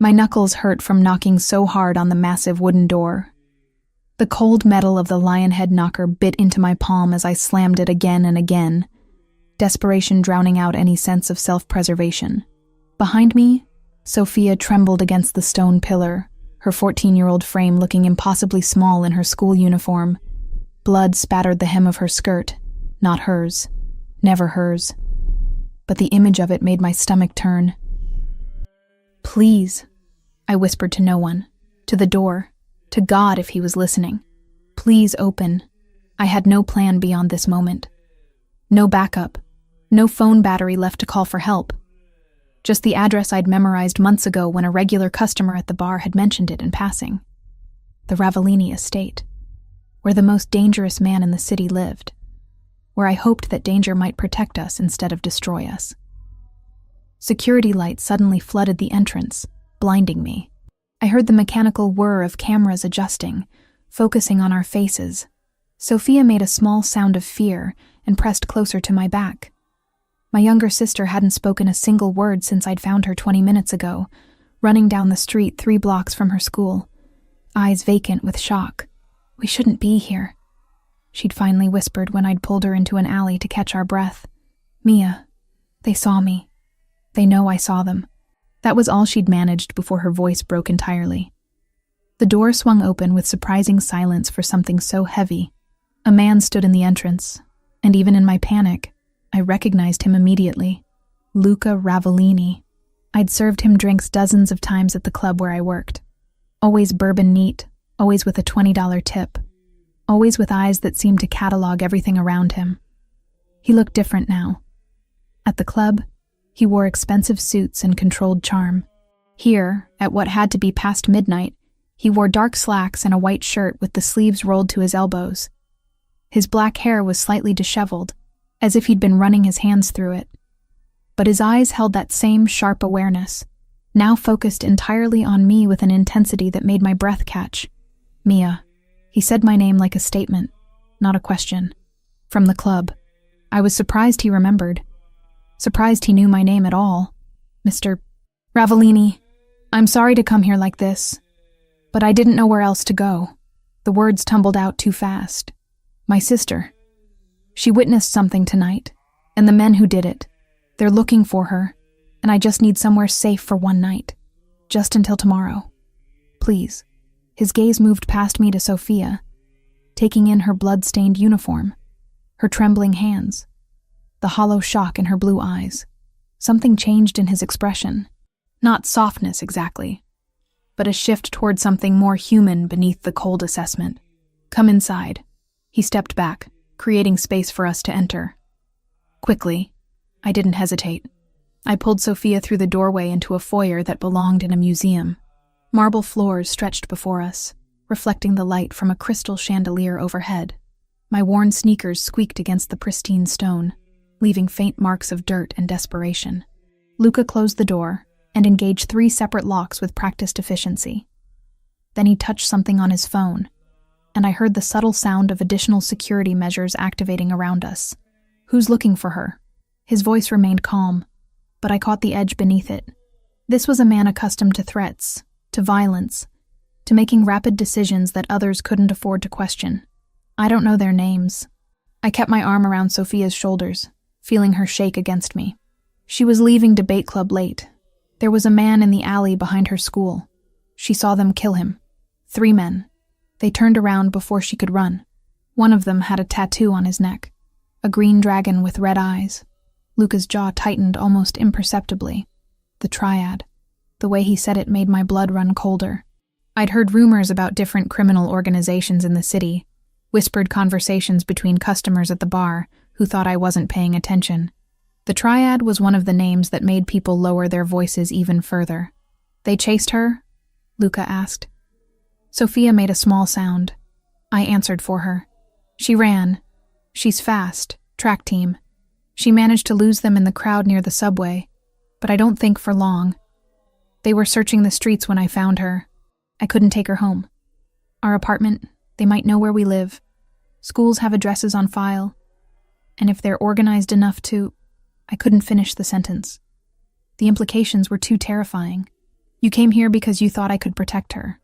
My knuckles hurt from knocking so hard on the massive wooden door. The cold metal of the lion head knocker bit into my palm as I slammed it again and again, desperation drowning out any sense of self-preservation. Behind me, Sophia trembled against the stone pillar, her 14-year-old frame looking impossibly small in her school uniform. Blood spattered the hem of her skirt, not hers, never hers. But the image of it made my stomach turn. "Please," I whispered to no one, to the door, to God if he was listening. "Please open." I had no plan beyond this moment. No backup, no phone battery left to call for help. Just the address I'd memorized months ago when a regular customer at the bar had mentioned it in passing. The Ravellini estate, where the most dangerous man in the city lived, where I hoped that danger might protect us instead of destroy us. Security lights suddenly flooded the entrance, blinding me. I heard the mechanical whir of cameras adjusting, focusing on our faces. Sophia made a small sound of fear and pressed closer to my back. My younger sister hadn't spoken a single word since I'd found her 20 minutes ago, running down the street 3 blocks from her school, eyes vacant with shock. "We shouldn't be here," she'd finally whispered when I'd pulled her into an alley to catch our breath. "Mia, they saw me. They know I saw them." That was all she'd managed before her voice broke entirely. The door swung open with surprising silence for something so heavy. A man stood in the entrance, and even in my panic, I recognized him immediately. Luca Ravellini. I'd served him drinks dozens of times at the club where I worked. Always bourbon neat, always with a $20 tip, always with eyes that seemed to catalog everything around him. He looked different now. At the club, he wore expensive suits and controlled charm. Here, at what had to be past midnight, he wore dark slacks and a white shirt with the sleeves rolled to his elbows. His black hair was slightly disheveled, as if he'd been running his hands through it. But his eyes held that same sharp awareness, now focused entirely on me with an intensity that made my breath catch. "Mia." He said my name like a statement, not a question. From the club. I was surprised he remembered. Surprised he knew my name at all. "Mr. Ravellini, I'm sorry to come here like this, but I didn't know where else to go." The words tumbled out too fast. "My sister. She witnessed something tonight, and the men who did it, they're looking for her, and I just need somewhere safe for one night, just until tomorrow. Please." His gaze moved past me to Sophia, taking in her blood-stained uniform, her trembling hands, the hollow shock in her blue eyes. Something changed in his expression. Not softness exactly, but a shift toward something more human beneath the cold assessment. "Come inside." He stepped back, creating space for us to enter. Quickly, I didn't hesitate. I pulled Sophia through the doorway into a foyer that belonged in a museum. Marble floors stretched before us, reflecting the light from a crystal chandelier overhead. My worn sneakers squeaked against the pristine stone, leaving faint marks of dirt and desperation. Luca closed the door and engaged 3 separate locks with practiced efficiency. Then he touched something on his phone, and I heard the subtle sound of additional security measures activating around us. "Who's looking for her?" His voice remained calm, but I caught the edge beneath it. This was a man accustomed to threats, to violence, to making rapid decisions that others couldn't afford to question. "I don't know their names." I kept my arm around Sophia's shoulders, feeling her shake against me. She was leaving debate club late. There was a man in the alley behind her school. She saw them kill him. 3 men. They turned around before she could run. One of them had a tattoo on his neck, a green dragon with red eyes. Luca's jaw tightened almost imperceptibly. The triad. The way he said it made my blood run colder. I'd heard rumors about different criminal organizations in the city, whispered conversations between customers at the bar who thought I wasn't paying attention. The triad was one of the names that made people lower their voices even further. "They chased her?" Luca asked. Sophia made a small sound. I answered for her. "She ran. She's fast, track team. She managed to lose them in the crowd near the subway, but I don't think for long. They were searching the streets when I found her. I couldn't take her home. Our apartment, they might know where we live. Schools have addresses on file. And if they're organized enough to..." I couldn't finish the sentence. The implications were too terrifying. You came here because you thought I could protect her.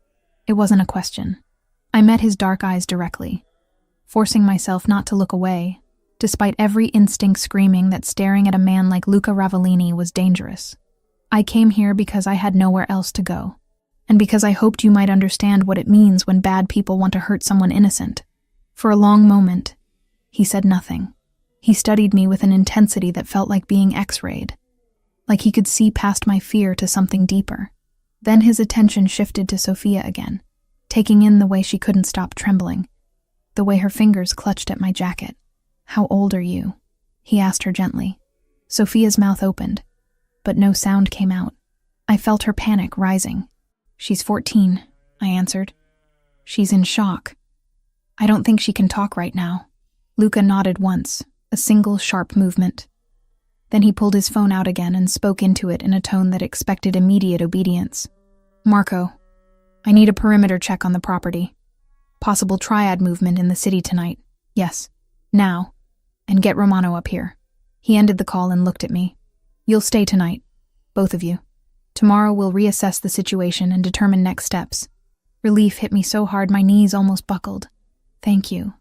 It wasn't a question. I met his dark eyes directly, forcing myself not to look away, despite every instinct screaming that staring at a man like Luca Ravellini was dangerous. I came here because I had nowhere else to go, and because I hoped you might understand what it means when bad people want to hurt someone innocent. For a long moment, he said nothing. He studied me with an intensity that felt like being X-rayed, like he could see past my fear to something deeper. Then his attention shifted to Sophia again, taking in the way she couldn't stop trembling, the way her fingers clutched at my jacket. "How old are you?" he asked her gently. Sophia's mouth opened, but no sound came out. I felt her panic rising. "She's 14, I answered. "She's in shock. I don't think she can talk right now." Luca nodded once, a single sharp movement. Then he pulled his phone out again and spoke into it in a tone that expected immediate obedience. "Marco, I need a perimeter check on the property. Possible triad movement in the city tonight. Yes, now. And get Romano up here." He ended the call and looked at me. "You'll stay tonight, both of you. Tomorrow we'll reassess the situation and determine next steps." Relief hit me so hard my knees almost buckled. "Thank you."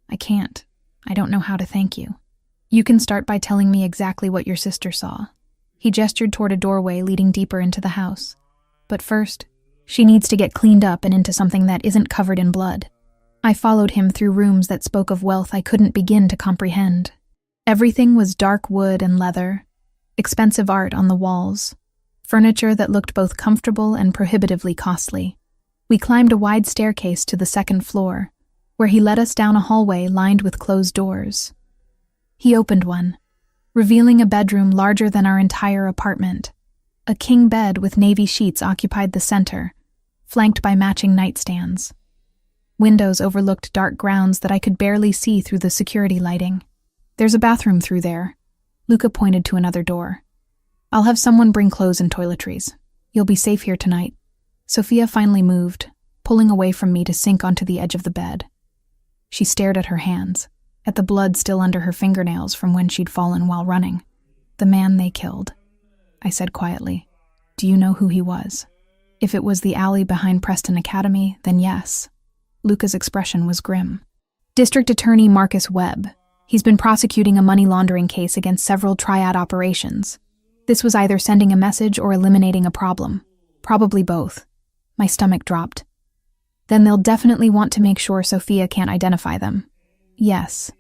"I can't. I don't know how to thank you." "You can start by telling me exactly what your sister saw." He gestured toward a doorway leading deeper into the house. "But first, she needs to get cleaned up and into something that isn't covered in blood." I followed him through rooms that spoke of wealth I couldn't begin to comprehend. Everything was dark wood and leather, expensive art on the walls, furniture that looked both comfortable and prohibitively costly. We climbed a wide staircase to the second floor, where he led us down a hallway lined with closed doors. He opened one, revealing a bedroom larger than our entire apartment. A king bed with navy sheets occupied the center, flanked by matching nightstands. Windows overlooked dark grounds that I could barely see through the security lighting. "There's a bathroom through there." Luca pointed to another door. "I'll have someone bring clothes and toiletries. You'll be safe here tonight." Sophia finally moved, pulling away from me to sink onto the edge of the bed. She stared at her hands, at the blood still under her fingernails from when she'd fallen while running. "The man they killed," I said quietly. "Do you know who he was?" If it was the alley behind Preston Academy, then yes. Luca's expression was grim. "District Attorney Marcus Webb. He's been prosecuting a money laundering case against several triad operations. This was either sending a message or eliminating a problem. Probably both." My stomach dropped. "Then they'll definitely want to make sure Sophia can't identify them." "Yes."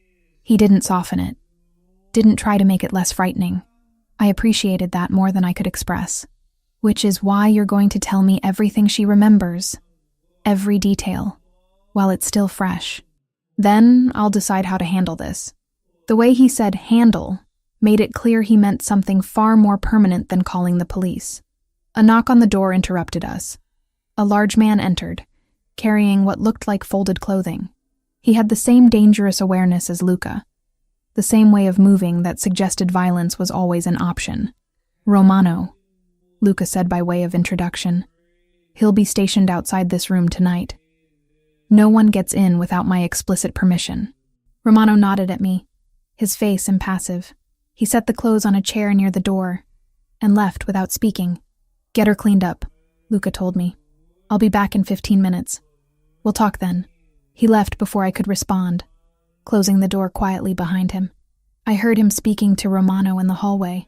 He didn't soften it. Didn't try to make it less frightening. I appreciated that more than I could express. "Which is why you're going to tell me everything she remembers. Every detail. While it's still fresh. Then I'll decide how to handle this." The way he said handle made it clear he meant something far more permanent than calling the police. A knock on the door interrupted us. A large man entered, carrying what looked like folded clothing. He had the same dangerous awareness as Luca, the same way of moving that suggested violence was always an option. "Romano," Luca said by way of introduction. "He'll be stationed outside this room tonight. No one gets in without my explicit permission." Romano nodded at me, his face impassive. He set the clothes on a chair near the door and left without speaking. "Get her cleaned up," Luca told me. "I'll be back in 15 minutes. We'll talk then." He left before I could respond, closing the door quietly behind him. I heard him speaking to Romano in the hallway,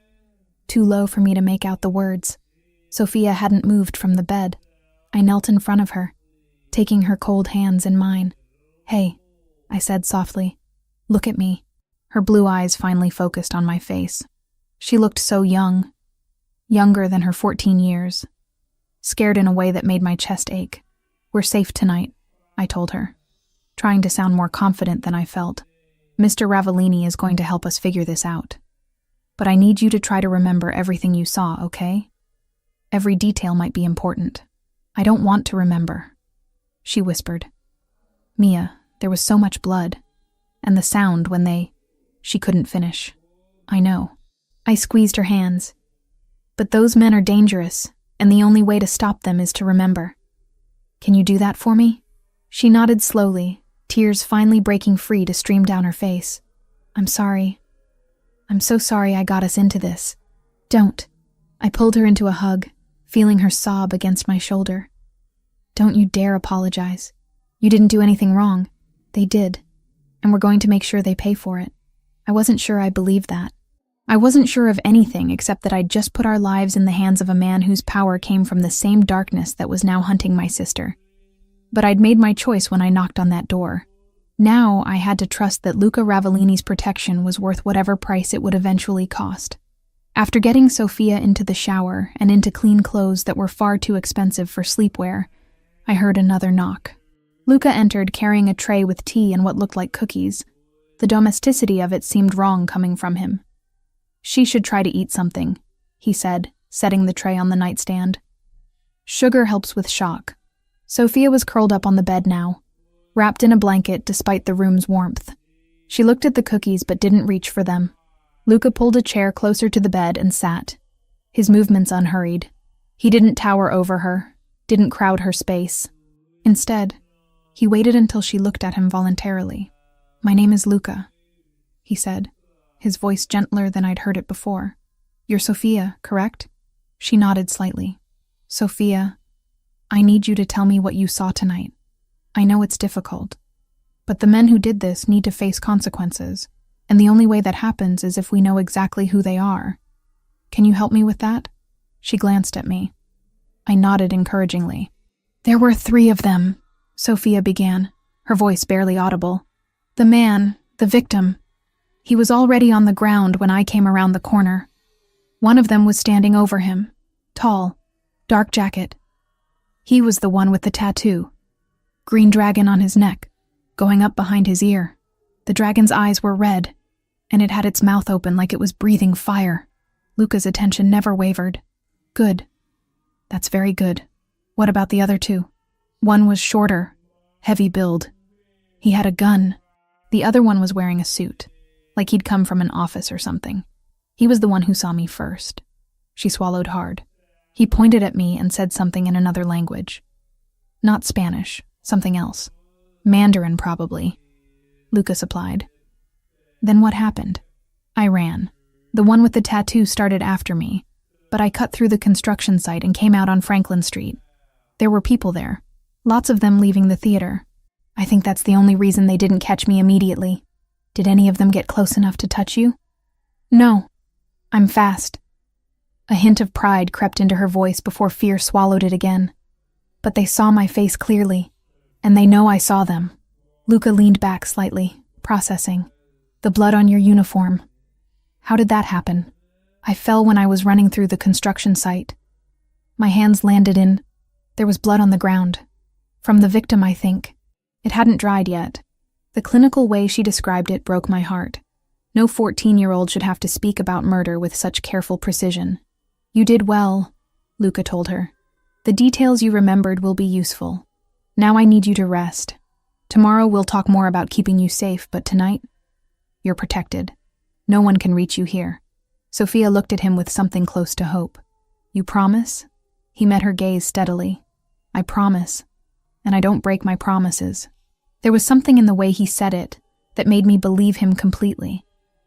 too low for me to make out the words. Sophia hadn't moved from the bed. I knelt in front of her, taking her cold hands in mine. "Hey," I said softly. "Look at me." Her blue eyes finally focused on my face. She looked so young, younger than her 14 years, scared in a way that made my chest ache. "We're safe tonight," I told her, trying to sound more confident than I felt. "Mr. Ravellini is going to help us figure this out. But I need you to try to remember everything you saw, okay? Every detail might be important." "I don't want to remember," she whispered. "Mia, there was so much blood. And the sound when they—" She couldn't finish. "I know." I squeezed her hands. "But those men are dangerous, and the only way to stop them is to remember. Can you do that for me?" She nodded slowly, tears finally breaking free to stream down her face. "I'm sorry. I'm so sorry I got us into this." "Don't." I pulled her into a hug, feeling her sob against my shoulder. "Don't you dare apologize. You didn't do anything wrong. They did, and we're going to make sure they pay for it." I wasn't sure I believed that. I wasn't sure of anything except that I'd just put our lives in the hands of a man whose power came from the same darkness that was now hunting my sister. But I'd made my choice when I knocked on that door. Now I had to trust that Luca Ravellini's protection was worth whatever price it would eventually cost. After getting Sophia into the shower and into clean clothes that were far too expensive for sleepwear, I heard another knock. Luca entered carrying a tray with tea and what looked like cookies. The domesticity of it seemed wrong coming from him. "She should try to eat something," he said, setting the tray on the nightstand. "Sugar helps with shock." Sophia was curled up on the bed now, wrapped in a blanket despite the room's warmth. She looked at the cookies but didn't reach for them. Luca pulled a chair closer to the bed and sat, his movements unhurried. He didn't tower over her, didn't crowd her space. Instead, he waited until she looked at him voluntarily. "My name is Luca," he said, his voice gentler than I'd heard it before. "You're Sophia, correct?" She nodded slightly. "Sophia, I need you to tell me what you saw tonight. I know it's difficult, but the men who did this need to face consequences, and the only way that happens is if we know exactly who they are. Can you help me with that?" She glanced at me. I nodded encouragingly. "There were 3 of them," Sophia began, her voice barely audible. "The man, the victim, he was already on the ground when I came around the corner. One of them was standing over him, tall, dark jacket. He was the one with the tattoo. Green dragon on his neck, going up behind his ear. The dragon's eyes were red, and it had its mouth open like it was breathing fire." Luca's attention never wavered. "Good. That's very good. What about the other 2? One was shorter, heavy build. He had a gun. The other one was wearing a suit, like he'd come from an office or something. He was the one who saw me first." She swallowed hard. He pointed at me and said something in another language. Not Spanish, something else. Mandarin, probably. Luca supplied. "Then what happened?" "I ran. The one with the tattoo started after me, but I cut through the construction site and came out on Franklin Street. There were people there, lots of them leaving the theater. I think that's the only reason they didn't catch me immediately. Did any of them get close enough to touch you?" "No. I'm fast." A hint of pride crept into her voice before fear swallowed it again. "But they saw my face clearly, and they know I saw them." Luca leaned back slightly, processing. "The blood on your uniform. How did that happen?" "I fell when I was running through the construction site. My hands landed in... There was blood on the ground. From the victim, I think. It hadn't dried yet." The clinical way she described it broke my heart. No 14-year-old should have to speak about murder with such careful precision. "You did well," Luca told her. "The details you remembered will be useful. Now I need you to rest. Tomorrow we'll talk more about keeping you safe, but tonight, you're protected. No one can reach you here." Sophia looked at him with something close to hope. "You promise?" He met her gaze steadily. "I promise, and I don't break my promises." There was something in the way he said it that made me believe him completely.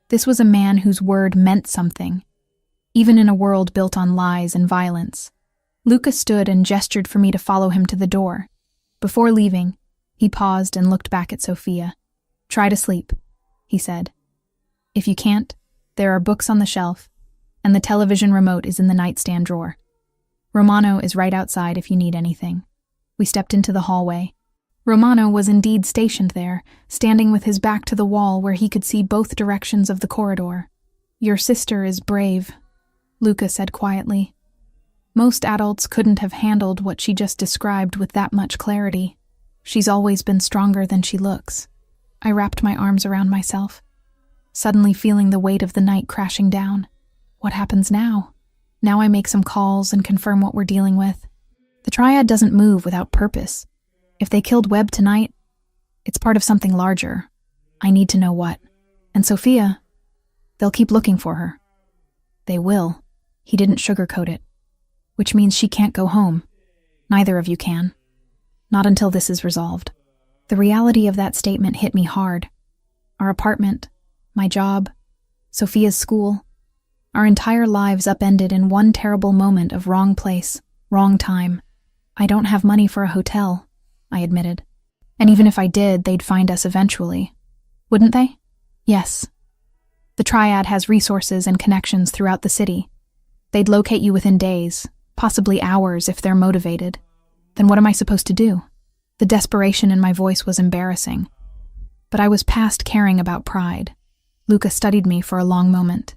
This was a man whose word meant something, even in a world built on lies and violence. Luca stood and gestured for me to follow him to the door. Before leaving, he paused and looked back at Sophia. "Try to sleep," he said. "If you can't, there are books on the shelf, and the television remote is in the nightstand drawer. Romano is right outside if you need anything." We stepped into the hallway. Romano was indeed stationed there, standing with his back to the wall where he could see both directions of the corridor. "Your sister is brave," Luca said quietly. "Most adults couldn't have handled what she just described with that much clarity. She's always been stronger than she looks." I wrapped my arms around myself, suddenly feeling the weight of the night crashing down. What happens now? Now I make some calls and confirm what we're dealing with. The triad doesn't move without purpose. If they killed Webb tonight, it's part of something larger. I need to know what. And Sophia, they'll keep looking for her. They will. He didn't sugarcoat it. Which means she can't go home. Neither of you can. Not until this is resolved. The reality of that statement hit me hard. Our apartment, my job, Sophia's school, our entire lives upended in one terrible moment of wrong place, Wrong time. I don't have money for a hotel, I admitted. And even if I did, they'd find us eventually. Wouldn't they? Yes. The Triad has resources and connections throughout the city. They'd locate you within days, possibly hours if they're motivated. Then what am I supposed to do? The desperation in my voice was embarrassing. But I was past caring about pride. Luca studied me for a long moment.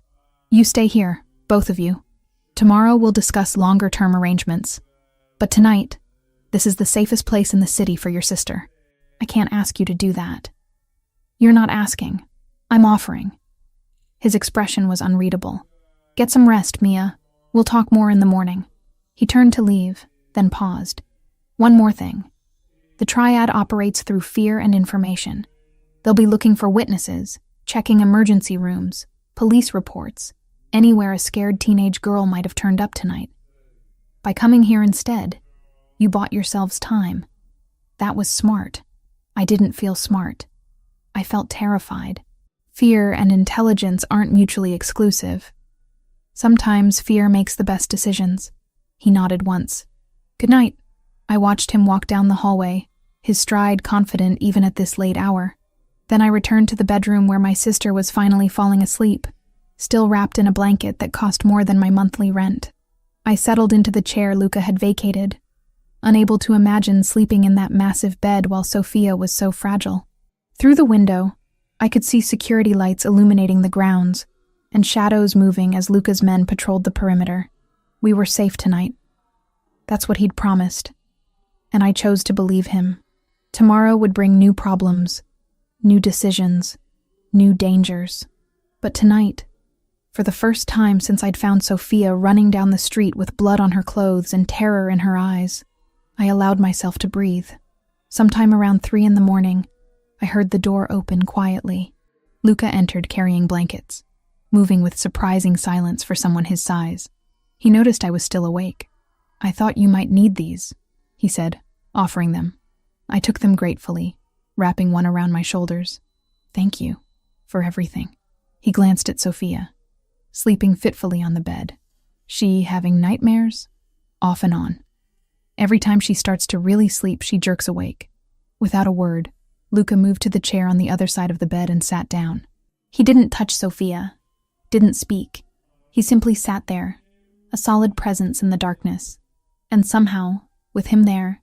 You stay here, both of you. Tomorrow we'll discuss longer-term arrangements. But tonight, this is the safest place in the city for your sister. I can't ask you to do that. You're not asking. I'm offering. His expression was unreadable. Get some rest, Mia. We'll talk more in the morning. He turned to leave, then paused. One more thing. The Triad operates through fear and information. They'll be looking for witnesses, checking emergency rooms, police reports, anywhere a scared teenage girl might have turned up tonight. By coming here instead, you bought yourselves time. That was smart. I didn't feel smart. I felt terrified. Fear and intelligence aren't mutually exclusive. Sometimes fear makes the best decisions. He nodded once. Good night. I watched him walk down the hallway, his stride confident even at this late hour. Then I returned to the bedroom where my sister was finally falling asleep, still wrapped in a blanket that cost more than my monthly rent. I settled into the chair Luca had vacated, unable to imagine sleeping in that massive bed while Sophia was so fragile. Through the window, I could see security lights illuminating the grounds, and shadows moving as Luca's men patrolled the perimeter. We were safe tonight. That's what he'd promised, and I chose to believe him. Tomorrow would bring new problems, new decisions, new dangers. But tonight, for the first time since I'd found Sophia running down the street with blood on her clothes and terror in her eyes, I allowed myself to breathe. Sometime around 3 a.m, I heard the door open quietly. Luca entered carrying blankets, moving with surprising silence for someone his size. He noticed I was still awake. I thought you might need these, he said, offering them. I took them gratefully, wrapping one around my shoulders. Thank you for everything. He glanced at Sophia, sleeping fitfully on the bed. She having nightmares? Off and on. Every time she starts to really sleep, she jerks awake. Without a word, Luca moved to the chair on the other side of the bed and sat down. He didn't touch Sophia, didn't speak. He simply sat there, a solid presence in the darkness. And somehow, with him there,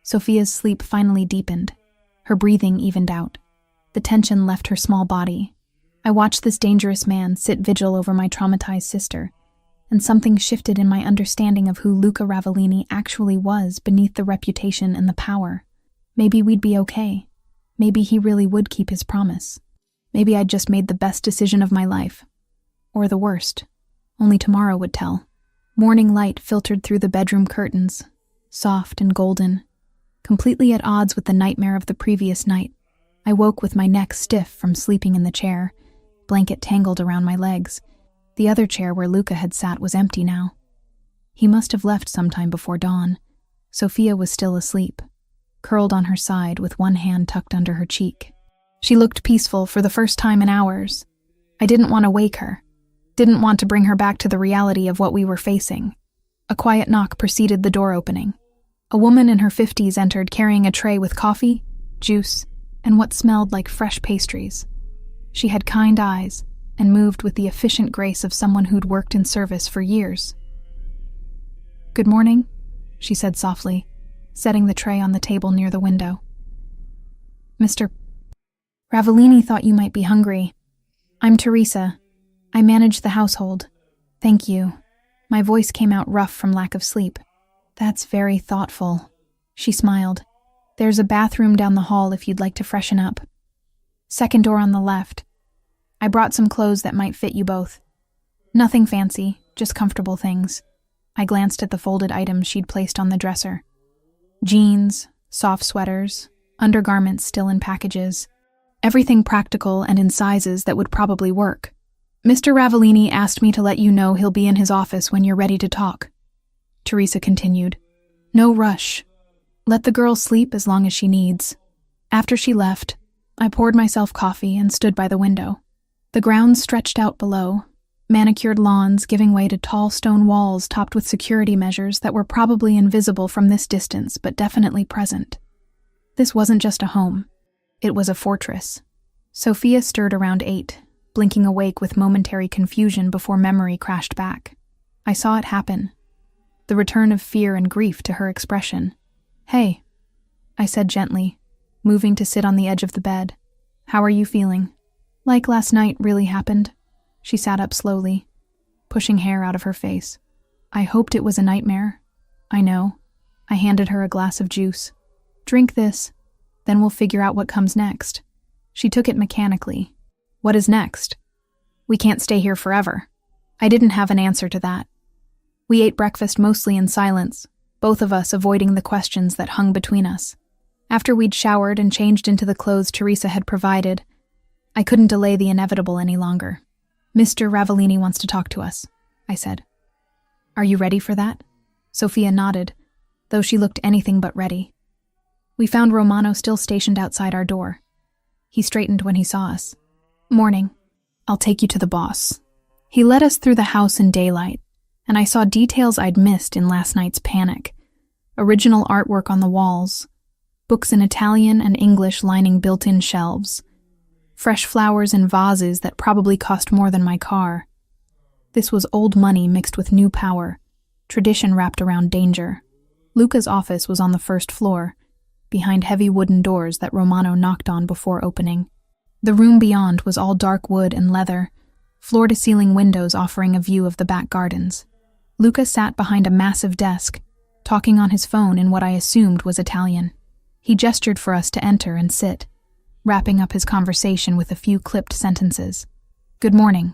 Sophia's sleep finally deepened. Her breathing evened out. The tension left her small body. I watched this dangerous man sit vigil over my traumatized sister, and something shifted in my understanding of who Luca Ravellini actually was beneath the reputation and the power. Maybe we'd be okay. Maybe he really would keep his promise. Maybe I'd just made the best decision of my life. Or the worst. Only tomorrow would tell. Morning light filtered through the bedroom curtains, soft and golden, completely at odds with the nightmare of the previous night. I woke with my neck stiff from sleeping in the chair, blanket tangled around my legs. The other chair where Luca had sat was empty now. He must have left sometime before dawn. Sophia was still asleep, curled on her side with one hand tucked under her cheek. She looked peaceful for the first time in hours. I didn't want to wake her, didn't want to bring her back to the reality of what we were facing. A quiet knock preceded the door opening. A woman in her 50s entered carrying a tray with coffee, juice, and what smelled like fresh pastries. She had kind eyes and moved with the efficient grace of someone who'd worked in service for years. "Good morning," she said softly, setting the tray on the table near the window. "Mr. Ravellini thought you might be hungry. I'm Teresa. I manage the household. Thank you." My voice came out rough from lack of sleep. "That's very thoughtful." She smiled. "There's a bathroom down the hall if you'd like to freshen up. Second door on the left. I brought some clothes that might fit you both. Nothing fancy, just comfortable things." I glanced at the folded items she'd placed on the dresser. Jeans, soft sweaters, undergarments still in packages. Everything practical and in sizes that would probably work. "Mr. Ravellini asked me to let you know he'll be in his office when you're ready to talk," Teresa continued. "No rush. Let the girl sleep as long as she needs." After she left, I poured myself coffee and stood by the window. The grounds stretched out below, Manicured lawns giving way to tall stone walls topped with security measures that were probably invisible from this distance but definitely present. This wasn't just a home. It was a fortress. Sophia stirred around 8, blinking awake with momentary confusion before memory crashed back. I saw it happen. The return of fear and grief to her expression. "Hey," I said gently, moving to sit on the edge of the bed. "How are you feeling?" "Like last night really happened." She sat up slowly, pushing hair out of her face. "I hoped it was a nightmare." "I know." I handed her a glass of juice. "Drink this, then we'll figure out what comes next." She took it mechanically. "What is next?" "We can't stay here forever." I didn't have an answer to that. We ate breakfast mostly in silence, both of us avoiding the questions that hung between us. After we'd showered and changed into the clothes Teresa had provided, I couldn't delay the inevitable any longer. "Mr. Ravellini wants to talk to us," I said. "Are you ready for that?" Sophia nodded, though she looked anything but ready. We found Romano still stationed outside our door. He straightened when he saw us. "Morning. I'll take you to the boss." He led us through the house in daylight, and I saw details I'd missed in last night's panic. Original artwork on the walls, books in Italian and English lining built-in shelves, fresh flowers in vases that probably cost more than my car. This was old money mixed with new power, tradition wrapped around danger. Luca's office was on the first floor, behind heavy wooden doors that Romano knocked on before opening. The room beyond was all dark wood and leather, floor-to-ceiling windows offering a view of the back gardens. Luca sat behind a massive desk, talking on his phone in what I assumed was Italian. He gestured for us to enter and sit, wrapping up his conversation with a few clipped sentences. "Good morning."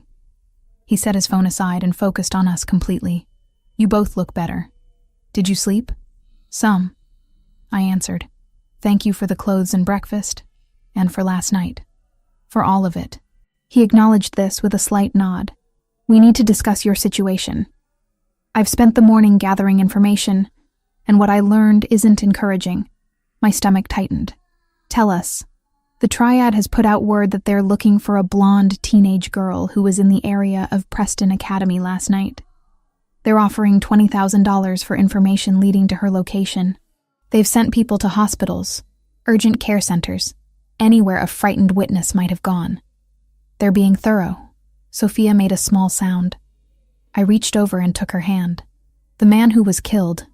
He set his phone aside and focused on us completely. "You both look better. Did you sleep?" "Some," I answered. "Thank you for the clothes and breakfast, and for last night. For all of it." He acknowledged this with a slight nod. "We need to discuss your situation. I've spent the morning gathering information, and what I learned isn't encouraging." My stomach tightened. "Tell us." "The Triad has put out word that they're looking for a blonde teenage girl who was in the area of Preston Academy last night. They're offering $20,000 for information leading to her location. They've sent people to hospitals, urgent care centers, anywhere a frightened witness might have gone. They're being thorough." Sophia made a small sound. I reached over and took her hand. "The man who was killed,"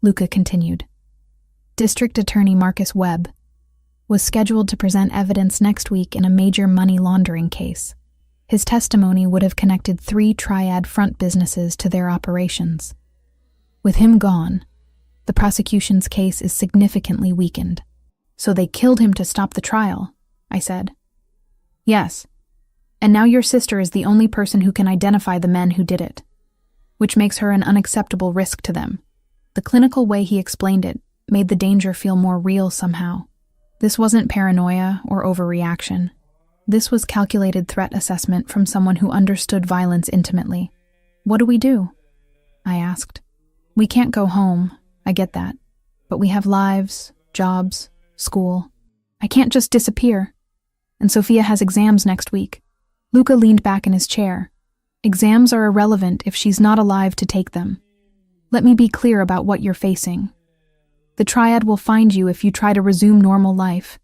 Luca continued, District Attorney Marcus Webb, was scheduled to present evidence next week in a major money laundering case. His testimony would have connected 3 Triad front businesses to their operations. With him gone, the prosecution's case is significantly weakened. "So they killed him to stop the trial," I said. "Yes. And now your sister is the only person who can identify the men who did it, which makes her an unacceptable risk to them." The clinical way he explained it made the danger feel more real somehow. This wasn't paranoia or overreaction. This was calculated threat assessment from someone who understood violence intimately. "What do we do?" I asked. "We can't go home, I get that. But we have lives, jobs, school. I can't just disappear. And Sophia has exams next week." Luca leaned back in his chair. "Exams are irrelevant if she's not alive to take them. Let me be clear about what you're facing. The Triad will find you if you try to resume normal life.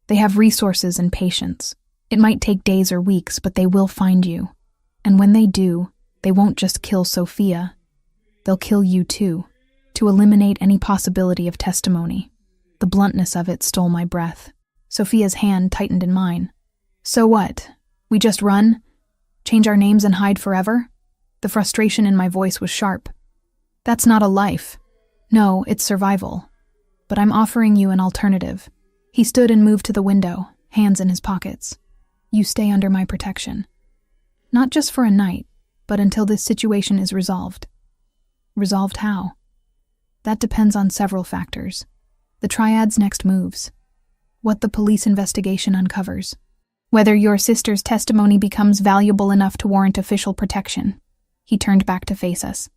They have resources and patience. It might take days or weeks, but they will find you. And when they do, they won't just kill Sophia. They'll kill you too, to eliminate any possibility of testimony." The bluntness of it stole my breath. Sophia's hand tightened in mine. "So what? We just run? Change our names and hide forever?" The frustration in my voice was sharp. "That's not a life. No, it's survival. But I'm offering you an alternative." He stood and moved to the window, hands in his pockets. "You stay under my protection. Not just for a night, but until this situation is resolved." "Resolved how?" "That depends on several factors. The Triad's next moves. What the police investigation uncovers. Whether your sister's testimony becomes valuable enough to warrant official protection." He turned back to face us.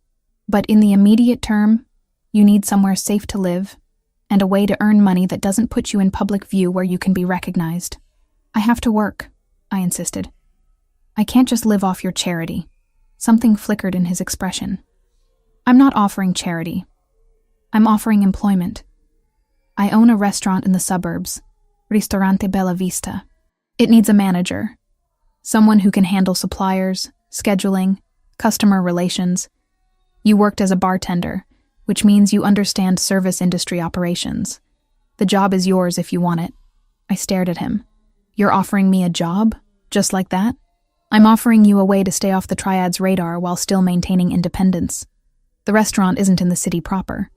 "But in the immediate term, you need somewhere safe to live, and a way to earn money that doesn't put you in public view where you can be recognized." "I have to work," I insisted. "I can't just live off your charity." Something flickered in his expression. I'm not offering charity. I'm offering employment. I own a restaurant in the suburbs, Ristorante Bella Vista. It needs a manager, someone who can handle suppliers, scheduling, customer relations. You worked as a bartender, which means you understand service industry operations. The job is yours if you want it. I stared at him. You're offering me a job? Just like that? I'm offering you a way to stay off the Triad's radar while still maintaining independence. The restaurant isn't in the city proper.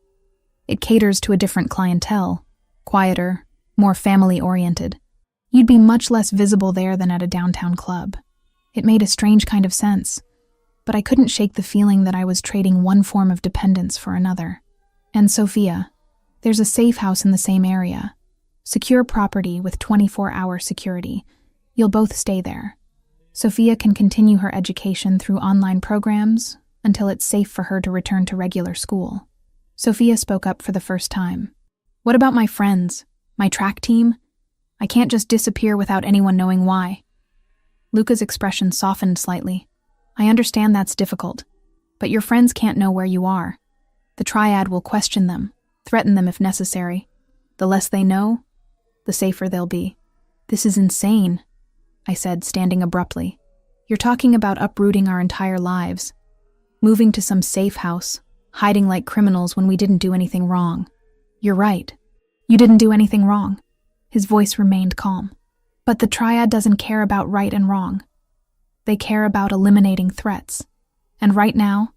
It caters to a different clientele, quieter, more family-oriented. You'd be much less visible there than at a downtown club. It made a strange kind of sense, but I couldn't shake the feeling that I was trading one form of dependence for another. And Sophia, there's a safe house in the same area. Secure property with 24-hour security. You'll both stay there. Sophia can continue her education through online programs until it's safe for her to return to regular school. Sophia spoke up for the first time. What about my friends? My track team? I can't just disappear without anyone knowing why. Luca's expression softened slightly. I understand that's difficult, but your friends can't know where you are. The Triad will question them, threaten them if necessary. The less they know, the safer they'll be. This is insane, I said, standing abruptly. You're talking about uprooting our entire lives, moving to some safe house, hiding like criminals when we didn't do anything wrong. You're right. You didn't do anything wrong. His voice remained calm. But the Triad doesn't care about right and wrong. They care about eliminating threats. And right now,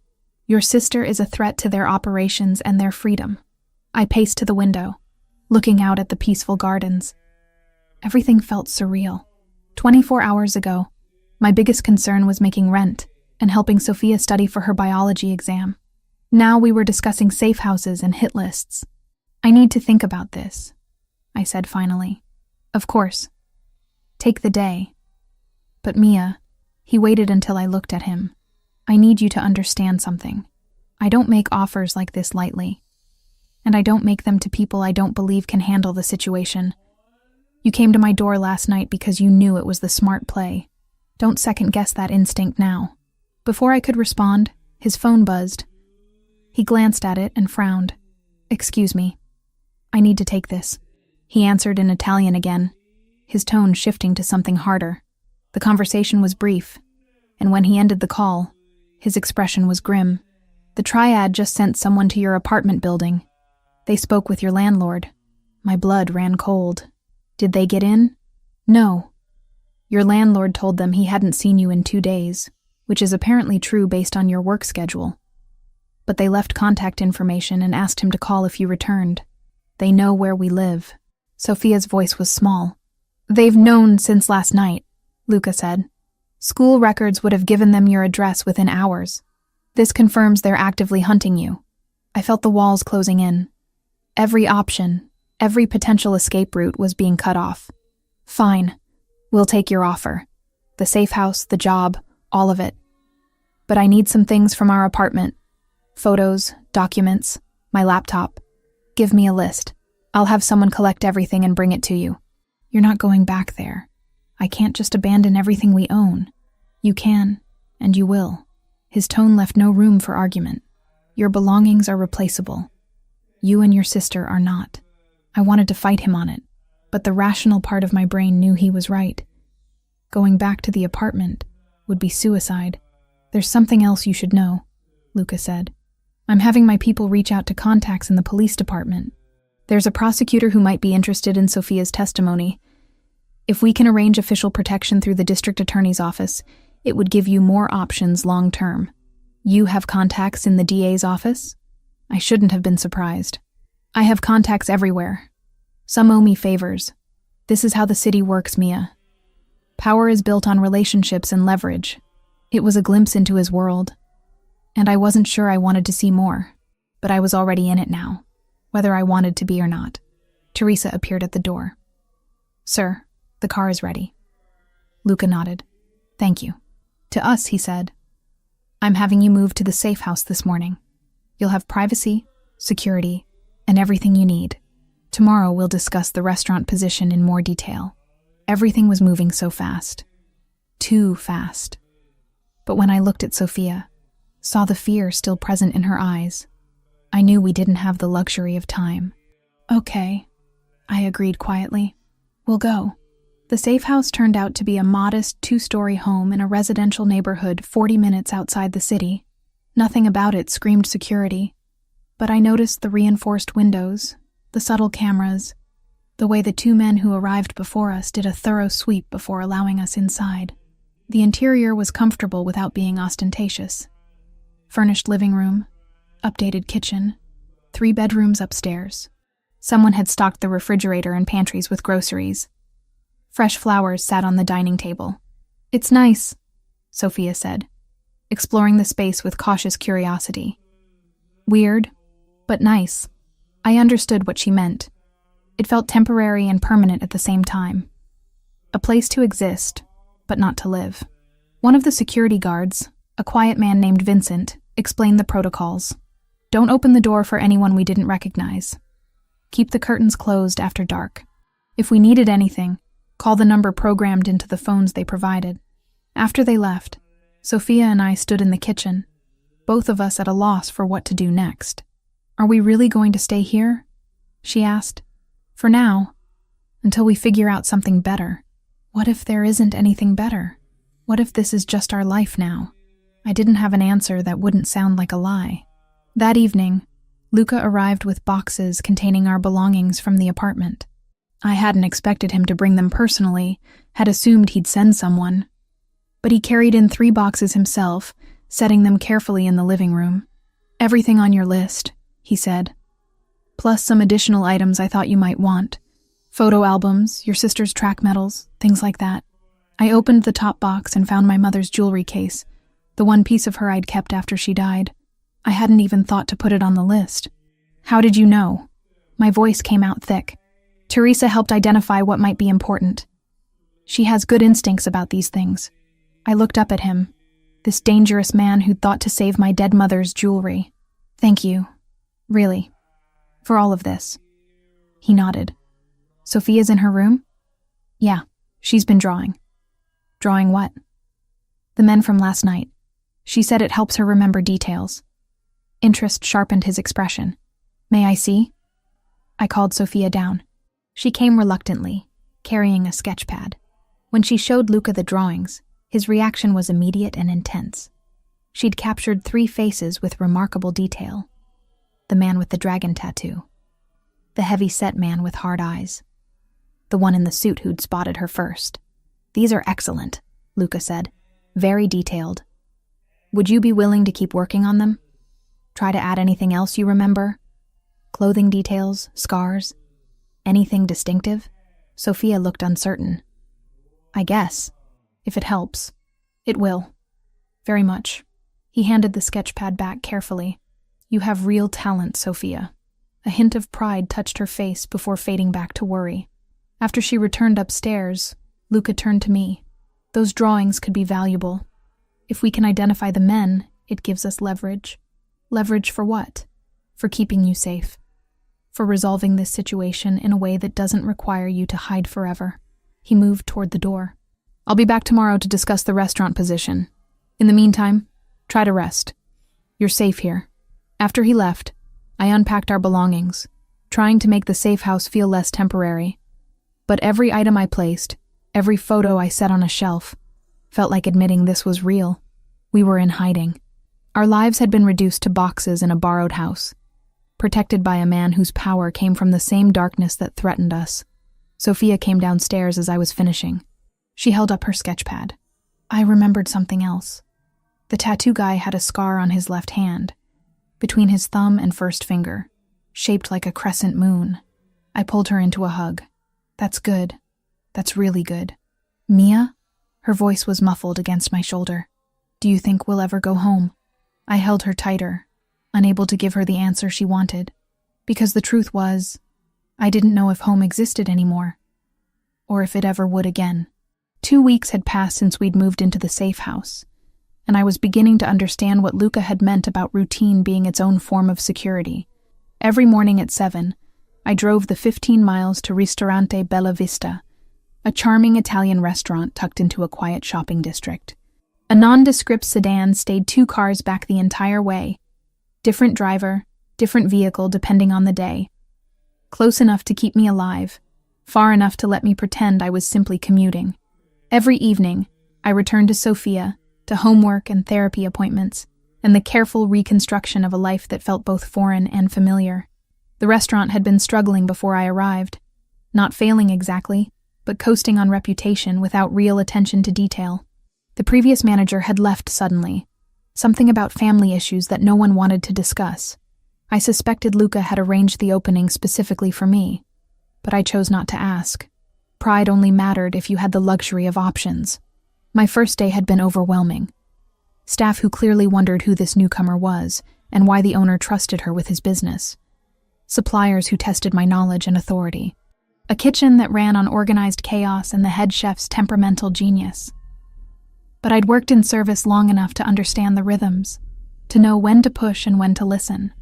your sister is a threat to their operations and their freedom. I paced to the window, looking out at the peaceful gardens. Everything felt surreal. 24 hours ago, my biggest concern was making rent and helping Sophia study for her biology exam. Now we were discussing safe houses and hit lists. I need to think about this, I said finally. Of course. Take the day. But Mia, he waited until I looked at him. I need you to understand something. I don't make offers like this lightly. And I don't make them to people I don't believe can handle the situation. You came to my door last night because you knew it was the smart play. Don't second-guess that instinct now. Before I could respond, his phone buzzed. He glanced at it and frowned. Excuse me. I need to take this. He answered in Italian again, his tone shifting to something harder. The conversation was brief, and when he ended the call, his expression was grim. The Triad just sent someone to your apartment building. They spoke with your landlord. My blood ran cold. Did they get in? No. Your landlord told them he hadn't seen you in 2 days, which is apparently true based on your work schedule. But they left contact information and asked him to call if you returned. They know where we live. Sophia's voice was small. They've known since last night, Luca said. School records would have given them your address within hours. This confirms they're actively hunting you. I felt the walls closing in. Every option, every potential escape route was being cut off. Fine. We'll take your offer. The safe house, the job, all of it. But I need some things from our apartment. Photos, documents, my laptop. Give me a list. I'll have someone collect everything and bring it to you. You're not going back there. I can't just abandon everything we own. You can, and you will. His tone left no room for argument. Your belongings are replaceable. You and your sister are not. I wanted to fight him on it, but the rational part of my brain knew he was right. Going back to the apartment would be suicide. There's something else you should know, Luca said. I'm having my people reach out to contacts in the police department. There's a prosecutor who might be interested in Sophia's testimony. If we can arrange official protection through the district attorney's office, it would give you more options long-term. You have contacts in the DA's office? I shouldn't have been surprised. I have contacts everywhere. Some owe me favors. This is how the city works, Mia. Power is built on relationships and leverage. It was a glimpse into his world. And I wasn't sure I wanted to see more, but I was already in it now, whether I wanted to be or not. Teresa appeared at the door. Sir, the car is ready. Luca nodded. Thank you. To us, he said. I'm having you move to the safe house this morning. You'll have privacy, security, and everything you need. Tomorrow we'll discuss the restaurant position in more detail. Everything was moving so fast. Too fast. But when I looked at Sophia, saw the fear still present in her eyes, I knew we didn't have the luxury of time. "Okay," I agreed quietly. "We'll go." The safe house turned out to be a modest 2-story home in a residential neighborhood 40 minutes outside the city. Nothing about it screamed security, but I noticed the reinforced windows, the subtle cameras, the way the 2 men who arrived before us did a thorough sweep before allowing us inside. The interior was comfortable without being ostentatious. Furnished living room, updated kitchen, 3 bedrooms upstairs. Someone had stocked the refrigerator and pantries with groceries. Fresh flowers sat on the dining table. "It's nice," Sophia said, exploring the space with cautious curiosity. "Weird, but nice." I understood what she meant. It felt temporary and permanent at the same time. A place to exist, but not to live. One of the security guards, a quiet man named Vincent, explained the protocols. "Don't open the door for anyone we didn't recognize. Keep the curtains closed after dark. If we needed anything, call the number programmed into the phones they provided." After they left, Sophia and I stood in the kitchen, both of us at a loss for what to do next. "Are we really going to stay here?" she asked. "For now, until we figure out something better." What if there isn't anything better? What if this is just our life now? I didn't have an answer that wouldn't sound like a lie. That evening, Luca arrived with boxes containing our belongings from the apartment. I hadn't expected him to bring them personally, had assumed he'd send someone. But he carried in 3 boxes himself, setting them carefully in the living room. "Everything on your list," he said. "Plus some additional items I thought you might want. Photo albums, your sister's track medals, things like that." I opened the top box and found my mother's jewelry case, the one piece of her I'd kept after she died. I hadn't even thought to put it on the list. "How did you know?" My voice came out thick. "Teresa helped identify what might be important. She has good instincts about these things." I looked up at him, this dangerous man who'd thought to save my dead mother's jewelry. "Thank you, really, for all of this." He nodded. "Sophia's in her room?" "Yeah, she's been drawing." "Drawing what?" "The men from last night. She said it helps her remember details." Interest sharpened his expression. "May I see?" I called Sophia down. She came reluctantly, carrying a sketch pad. When she showed Luca the drawings, his reaction was immediate and intense. She'd captured 3 faces with remarkable detail. The man with the dragon tattoo. The heavy-set man with hard eyes. The one in the suit who'd spotted her first. "These are excellent," Luca said. "Very detailed. Would you be willing to keep working on them? Try to add anything else you remember? Clothing details, scars, anything distinctive?" Sophia looked uncertain. "I guess, if it helps." "It will. Very much." He handed the sketch pad back carefully. "You have real talent, Sophia." A hint of pride touched her face before fading back to worry. After she returned upstairs, Luca turned to me. "Those drawings could be valuable. If we can identify the men, it gives us leverage." "Leverage for what?" "For keeping you safe. For resolving this situation in a way that doesn't require you to hide forever." He moved toward the door. "I'll be back tomorrow to discuss the restaurant position. In the meantime, try to rest. You're safe here." After he left, I unpacked our belongings, trying to make the safe house feel less temporary. But every item I placed, every photo I set on a shelf, felt like admitting this was real. We were in hiding. Our lives had been reduced to boxes in a borrowed house, protected by a man whose power came from the same darkness that threatened us. Sophia came downstairs as I was finishing. She held up her sketch pad. I remembered something else. The tattoo guy had a scar on his left hand, between his thumb and first finger, shaped like a crescent moon. I pulled her into a hug. "That's good. That's really good." "Mia?" Her voice was muffled against my shoulder. "Do you think we'll ever go home?" I held her tighter, unable to give her the answer she wanted, because the truth was, I didn't know if home existed anymore, or if it ever would again. 2 weeks had passed since we'd moved into the safe house, and I was beginning to understand what Luca had meant about routine being its own form of security. Every morning at 7, I drove the 15 miles to Ristorante Bella Vista, a charming Italian restaurant tucked into a quiet shopping district. A nondescript sedan stayed 2 cars back the entire way. Different driver, different vehicle depending on the day. Close enough to keep me alive, far enough to let me pretend I was simply commuting. Every evening, I returned to Sophia, to homework and therapy appointments, and the careful reconstruction of a life that felt both foreign and familiar. The restaurant had been struggling before I arrived, not failing exactly, but coasting on reputation without real attention to detail. The previous manager had left suddenly, something about family issues that no one wanted to discuss. I suspected Luca had arranged the opening specifically for me, but I chose not to ask. Pride only mattered if you had the luxury of options. My first day had been overwhelming. Staff who clearly wondered who this newcomer was and why the owner trusted her with his business. Suppliers who tested my knowledge and authority. A kitchen that ran on organized chaos and the head chef's temperamental genius. But I'd worked in service long enough to understand the rhythms, to know when to push and when to listen.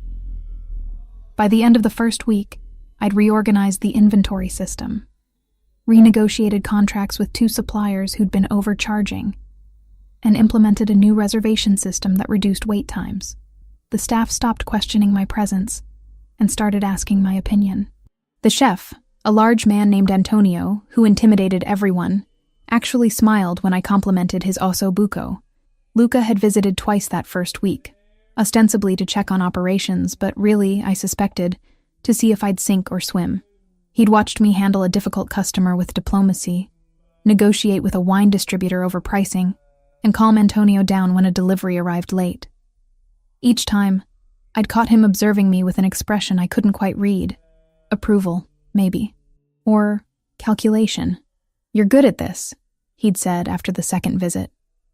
By the end of the first week, I'd reorganized the inventory system, renegotiated contracts with 2 suppliers who'd been overcharging, and implemented a new reservation system that reduced wait times. The staff stopped questioning my presence and started asking my opinion. The chef, a large man named Antonio, who intimidated everyone, actually smiled when I complimented his osso buco. Luca had visited twice that first week, ostensibly to check on operations, but really, I suspected, to see if I'd sink or swim. He'd watched me handle a difficult customer with diplomacy, negotiate with a wine distributor over pricing, and calm Antonio down when a delivery arrived late. Each time, I'd caught him observing me with an expression I couldn't quite read. Approval, maybe. Or calculation. "You're good at this," he'd said after the second visit,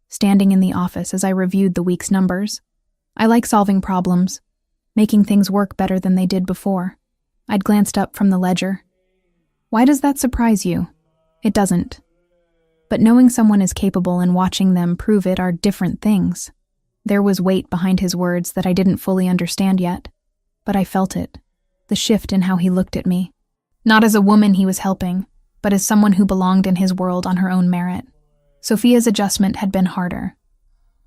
standing in the office as I reviewed the week's numbers. "I like solving problems, making things work better than they did before." I'd glanced up from the ledger. "Why does that surprise you?" "It doesn't. But knowing someone is capable and watching them prove it are different things." There was weight behind his words that I didn't fully understand yet, but I felt it, the shift in how he looked at me. Not as a woman he was helping, but as someone who belonged in his world on her own merit. Sophia's adjustment had been harder.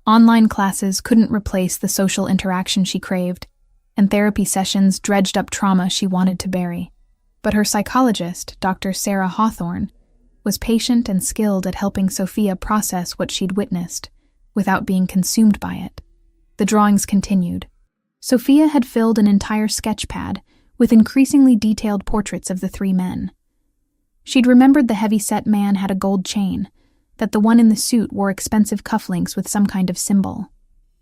Online classes couldn't replace the social interaction she craved, and therapy sessions dredged up trauma she wanted to bury. But her psychologist, Dr. Sarah Hawthorne, was patient and skilled at helping Sophia process what she'd witnessed, without being consumed by it. The drawings continued. Sophia had filled an entire sketch pad with increasingly detailed portraits of the 3 men. She'd remembered the heavy-set man had a gold chain, that the one in the suit wore expensive cufflinks with some kind of symbol.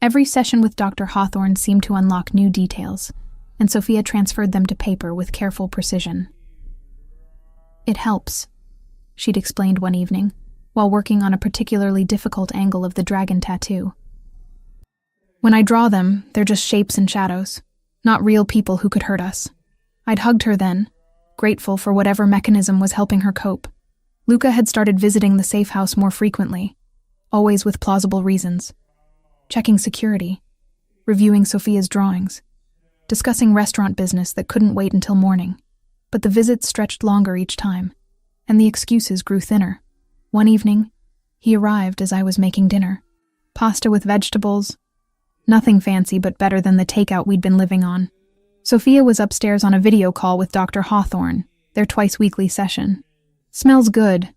Every session with Dr. Hawthorne seemed to unlock new details, and Sophia transferred them to paper with careful precision. "It helps," she'd explained one evening, while working on a particularly difficult angle of the dragon tattoo. "When I draw them, they're just shapes and shadows, not real people who could hurt us." I'd hugged her then, grateful for whatever mechanism was helping her cope. Luca had started visiting the safe house more frequently, always with plausible reasons. Checking security, reviewing Sophia's drawings, discussing restaurant business that couldn't wait until morning. But the visits stretched longer each time, and the excuses grew thinner. One evening, he arrived as I was making dinner. Pasta with vegetables. Nothing fancy, but better than the takeout we'd been living on. Sophia was upstairs on a video call with Dr. Hawthorne, their twice-weekly session. "Smells good,"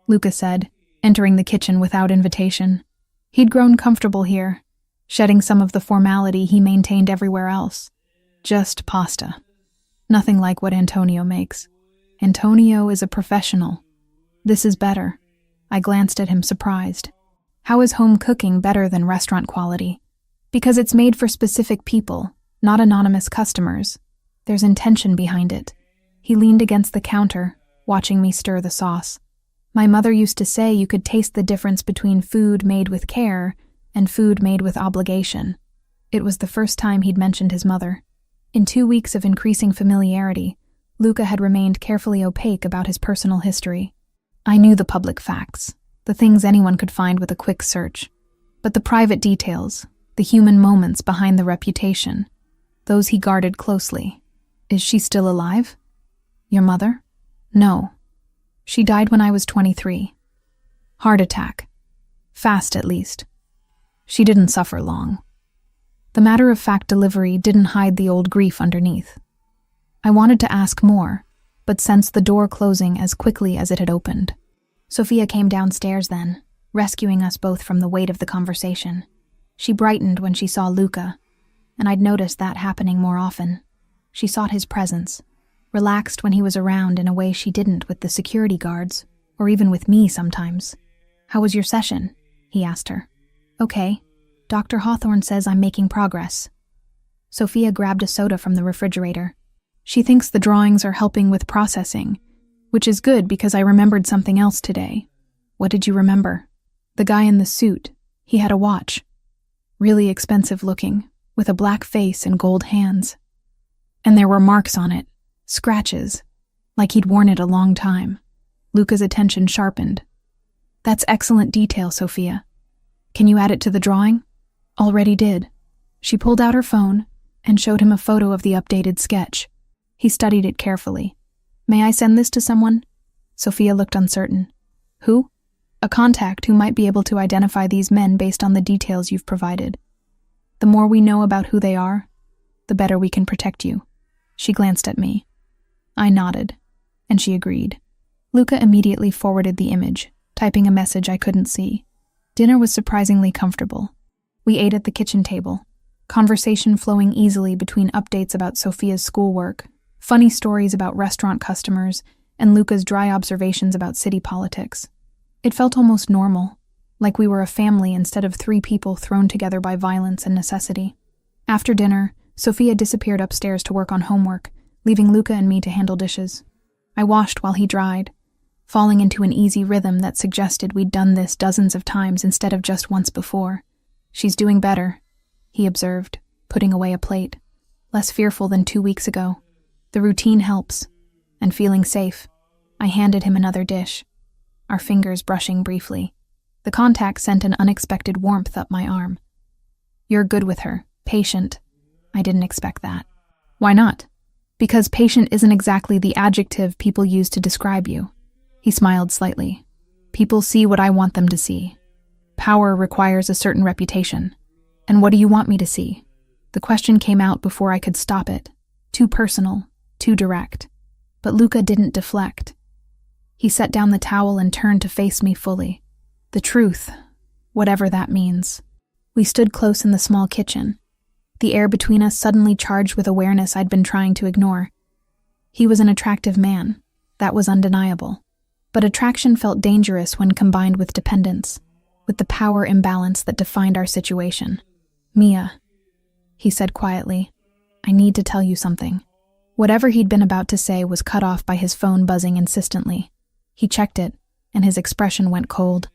Luca said, entering the kitchen without invitation. He'd grown comfortable here, shedding some of the formality he maintained everywhere else. Just pasta. Nothing like what Antonio makes. Antonio is a professional. This is better. I glanced at him surprised. How is home cooking better than restaurant quality? Because it's made for specific people, not anonymous customers. There's intention behind it. He leaned against the counter, watching me stir the sauce. My mother used to say you could taste the difference between food made with care and food made with obligation. It was the first time he'd mentioned his mother. In 2 weeks of increasing familiarity, Luca had remained carefully opaque about his personal history. I knew the public facts, the things anyone could find with a quick search. But the private details, the human moments behind the reputation, those he guarded closely. "Is she still alive?" "Your mother?" "No. She died when I was 23. Heart attack. Fast, at least. She didn't suffer long. The matter-of-fact delivery didn't hide the old grief underneath. I wanted to ask more, but sensed the door closing as quickly as it had opened. Sophia came downstairs then, rescuing us both from the weight of the conversation. She brightened when she saw Luca, and I'd noticed that happening more often. She sought his presence, relaxed when he was around in a way she didn't with the security guards, or even with me sometimes. "How was your session?" he asked her. "Okay. Dr. Hawthorne says I'm making progress." Sophia grabbed a soda from the refrigerator. "She thinks the drawings are helping with processing, which is good because I remembered something else today." "What did you remember?" "The guy in the suit. He had a watch. Really expensive looking, with a black face and gold hands. And there were marks on it, scratches, like he'd worn it a long time." Luca's attention sharpened. "That's excellent detail, Sophia. Can you add it to the drawing?" "Already did." She pulled out her phone and showed him a photo of the updated sketch. He studied it carefully. "May I send this to someone?" Sophia looked uncertain. "Who?" "A contact who might be able to identify these men based on the details you've provided. The more we know about who they are, the better we can protect you." She glanced at me. I nodded, and she agreed. Luca immediately forwarded the image, typing a message I couldn't see. Dinner was surprisingly comfortable. We ate at the kitchen table, conversation flowing easily between updates about Sophia's schoolwork, funny stories about restaurant customers, and Luca's dry observations about city politics. It felt almost normal, like we were a family instead of 3 people thrown together by violence and necessity. After dinner, Sophia disappeared upstairs to work on homework, leaving Luca and me to handle dishes. I washed while he dried, falling into an easy rhythm that suggested we'd done this dozens of times instead of just once before. "She's doing better," he observed, putting away a plate. "Less fearful than 2 weeks ago. The routine helps." And feeling safe, I handed him another dish, our fingers brushing briefly. The contact sent an unexpected warmth up my arm. "You're good with her, patient." I didn't expect that. "Why not?" "Because patient isn't exactly the adjective people use to describe you." He smiled slightly. "People see what I want them to see. Power requires a certain reputation. And what do you want me to see?" The question came out before I could stop it. Too personal, too direct. But Luca didn't deflect. He set down the towel and turned to face me fully. The truth, whatever that means. We stood close in the small kitchen, the air between us suddenly charged with awareness I'd been trying to ignore. He was an attractive man, that was undeniable. But attraction felt dangerous when combined with dependence, with the power imbalance that defined our situation. "Mia," he said quietly, "I need to tell you something." Whatever he'd been about to say was cut off by his phone buzzing insistently. He checked it, and his expression went cold.